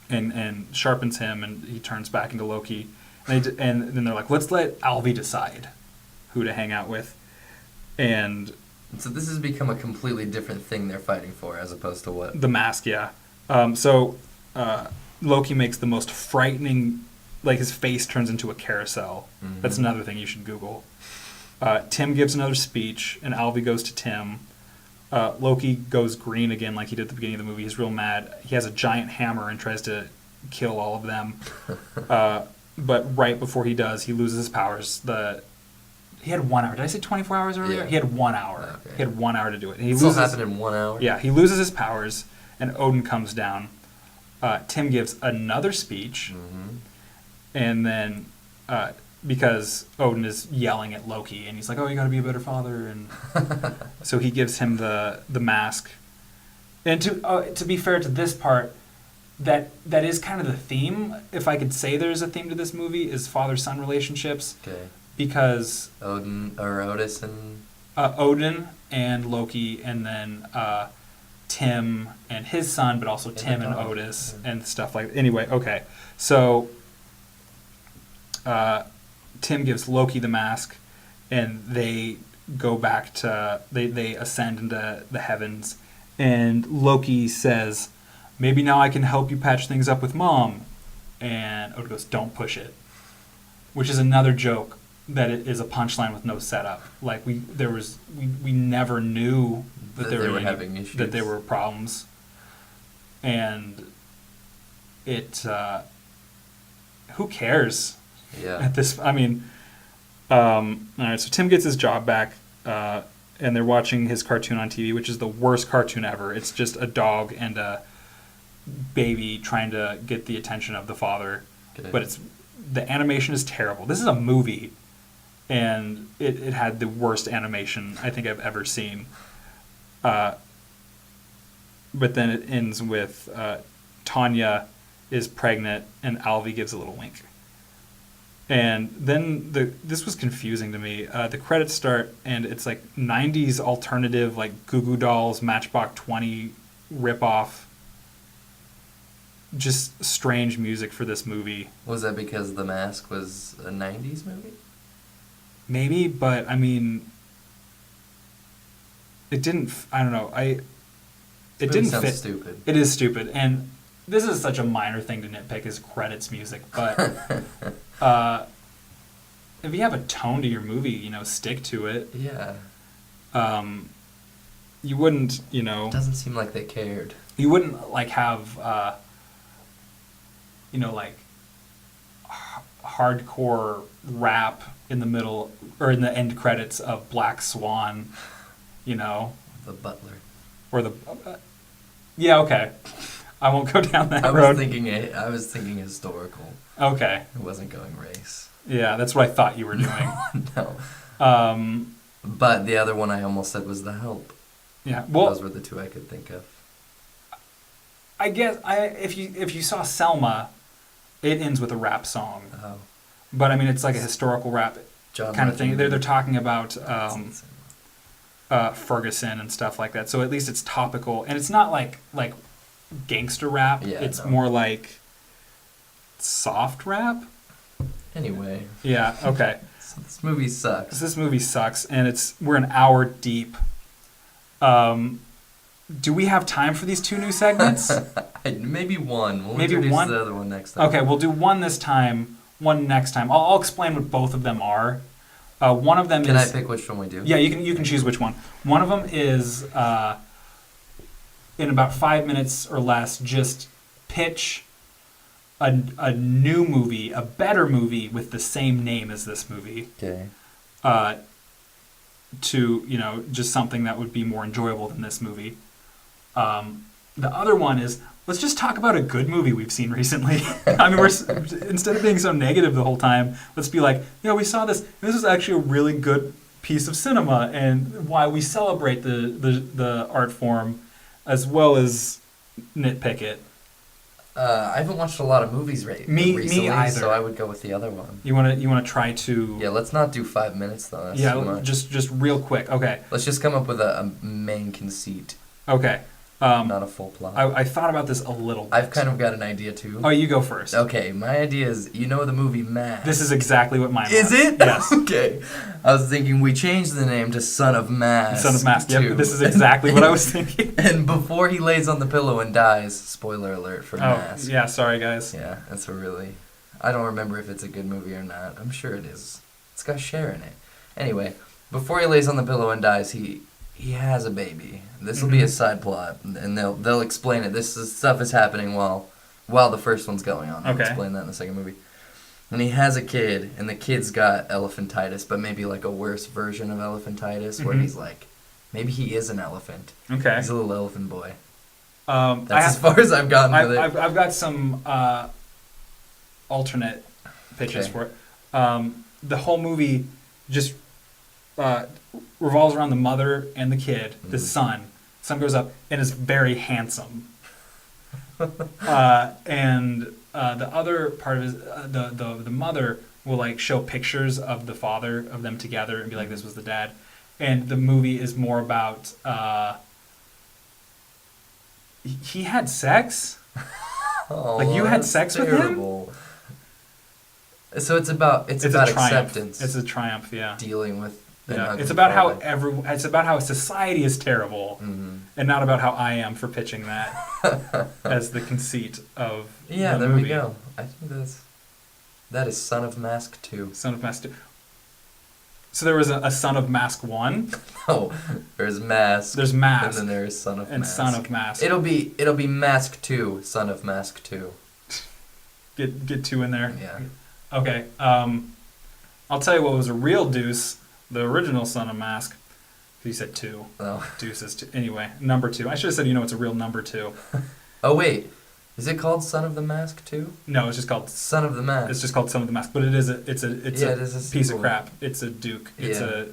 and sharpens him, and he turns back into Loki. And then they're like, let's let Alvi decide who to hang out with. And so this has become a completely different thing they're fighting for, as opposed to what? The mask, yeah. Loki makes the most frightening, like his face turns into a carousel. Mm-hmm. That's another thing you should Google. Tim gives another speech, and Alvi goes to Tim. Loki goes green again like he did at the beginning of the movie. He's real mad. He has a giant hammer and tries to kill all of them. But right before he does, he loses his powers. He had 1 hour. Did I say 24 hours earlier? Yeah. He had 1 hour. Okay. He had 1 hour to do it. And It still happened in 1 hour? Yeah, he loses his powers, and Odin comes down. Tim gives another speech, Mm-hmm. and then because Odin is yelling at Loki, and he's like, "Oh, you got to be a better father," and so he gives him the mask. And to be fair to this part, that is kind of the theme. If I could say there's a theme to this movie, is father-son relationships. Okay. Because Otis and Odin and Loki, and then Tim and his son, but also Tim and Otis and stuff like. Anyway, okay, so Tim gives Loki the mask, and they go back to they ascend into the heavens, and Loki says, "Maybe now I can help you patch things up with Mom," and Odin goes, "Don't push it," which is another joke. That it is a punchline with no setup. Like we never knew that they were having issues. That there were problems, and it who cares? Yeah. At this, I mean, all right. So Tim gets his job back, and they're watching his cartoon on TV, which is the worst cartoon ever. It's just a dog and a baby trying to get the attention of the father, Good. But the animation is terrible. This is a movie. And it had the worst animation I think I've ever seen. But then it ends with Tanya is pregnant and Alvi gives a little wink. And then this was confusing to me. The credits start and it's like 90s alternative, like Goo Goo Dolls, Matchbox 20 ripoff. Just strange music for this movie. Was that because The Mask was a 90s movie? Maybe, but I mean, it didn't. I don't know. It didn't fit. Stupid. It is stupid, and this is such a minor thing to nitpick is credits music. But if you have a tone to your movie, stick to it. Yeah. You wouldn't, It doesn't seem like they cared. You wouldn't like have, like hardcore rap in the middle or in the end credits of Black Swan, The Butler. or the yeah, okay, I won't go down that I road. was thinking historical. Okay, It wasn't going race. yeah, that's what I thought you were doing. No. um But the other one I almost said was The Help. yeah, well, Those were the two I could think of. I guess if you saw Selma, it ends with a rap song, Oh. but I mean it's like a historical rap John kind of thing. Legend. They're talking about That's Ferguson and stuff like that. So at least it's topical, and it's not like gangster rap. Yeah, it's no. more like soft rap. Anyway, Yeah. Okay. so this movie sucks. This movie sucks, and we're an hour deep. Do we have time for these two new segments? Maybe one. We'll Maybe introduce one? the other one next time. Okay, we'll do one this time, one next time. I'll explain what both of them are. One of them Can is. I pick which one we do? Yeah, you can choose which one. One of them is in about 5 minutes or less, just pitch a new movie, a better movie with the same name as this movie, Okay. to just something that would be more enjoyable than this movie. The other one is, let's just talk about a good movie we've seen recently. I mean, instead of being so negative the whole time, let's be like, we saw this. This was actually a really good piece of cinema, and why we celebrate the art form as well as nitpick it. I haven't watched a lot of movies Me recently, either. so I would go with the other one. You wanna try to? Yeah, let's not do 5 minutes though. That's too much. just real quick. Okay. Let's just come up with a main conceit, Okay. not a full plot. I thought about this a little bit. I've kind of got an idea too. Oh, you go first. Okay, my idea is, the movie Mask. This is exactly what mine Is was. it? Yes. Okay. I was thinking we changed the name to Son of Mask. Son of Mask. too. Yep, this is exactly what I was thinking. And before he lays on the pillow and dies, spoiler alert for Mask. Yeah, sorry guys. Yeah, that's a really... I don't remember if it's a good movie or not. I'm sure it is. It's got Cher in it. Anyway, before he lays on the pillow and dies, he has a baby. This will be a side plot, and they'll explain it. Stuff is happening while the first one's going on. They'll Okay. explain that in the second movie. And he has a kid, and the kid's got elephantitis, but maybe like a worse version of elephantitis, where Mhm. he's like, maybe he is an elephant. Okay. He's a little elephant boy. I That's as have, far as I've gotten with it. I've got some alternate pitches Okay. for it. The whole movie just revolves around the mother and the kid, the Mhm. son. Son grows up and is very handsome. And the other part of his, the mother will like show pictures of the father of them together and be like, this was the dad. And the movie is more about he had sex. Oh, Like, you had that's sex with him? terrible. So it's about It's a about triumph. acceptance. It's a triumph. Yeah. dealing with. an Yeah. ugly It's about how father. it's about how society is terrible, Mhm. and not about how I am for pitching that as the conceit of Yeah, the there movie. we go. I think that is Son of Mask 2. Son of Mask 2. So there was a Son of Mask 1. Oh, there's Mask. There's Mask. And then there's Son of And Mask. Son of Mask. It'll be Mask 2, Son of Mask 2. Get two in there. Yeah. Okay. I'll tell you what was a real deuce. The original Son of Mask. You said 2. Oh. Deuce is 2. Anyway, number 2. I should have said it's a real number 2. Oh wait, is it called Son of the Mask 2? No, it's just called Son of the Mask. It's just called Son of the Mask, but it is a Yeah, it is a piece of sequel. crap. It's a Duke. It's Yeah.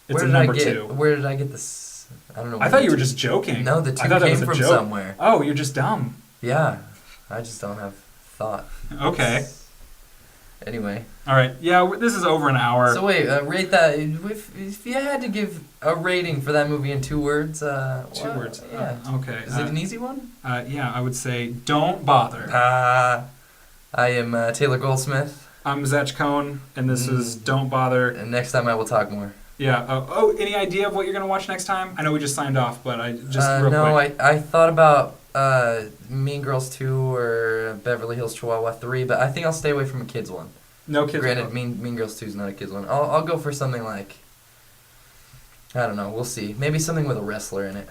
a number 2. Where did I get this? I don't know. I thought you were just joking. No, the I 2 thought that came was a from joke. somewhere. Oh, you're just dumb. Yeah, I just don't have thought. Okay. Anyway, All right. Yeah, this is over an hour. so wait, rate that. If you had to give a rating for that movie in 2 words, 2 what- words. Yeah. Okay. Is it an easy one? Yeah, I would say don't bother. I am Taylor Goldsmith, I'm Zach Cohn, and this is Don't Bother. and next time I will talk more. Yeah. Any idea of what you're gonna watch next time? I know we just signed off, but I just real no, quick. I thought about Mean Girls 2 or Beverly Hills Chihuahua 3, but I think I'll stay away from a kids one. No kids. Granted, Mean Girls 2 is not a kids one. I'll go for something like, I don't know, we'll see. Maybe something with a wrestler in it.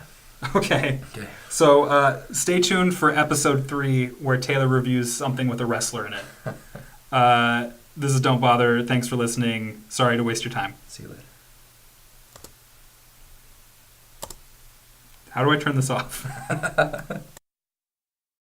Okay. Okay. So stay tuned for episode 3, where Taylor reviews something with a wrestler in it. This is Don't Bother. Thanks for listening. Sorry to waste your time. See you later. How do I turn this off?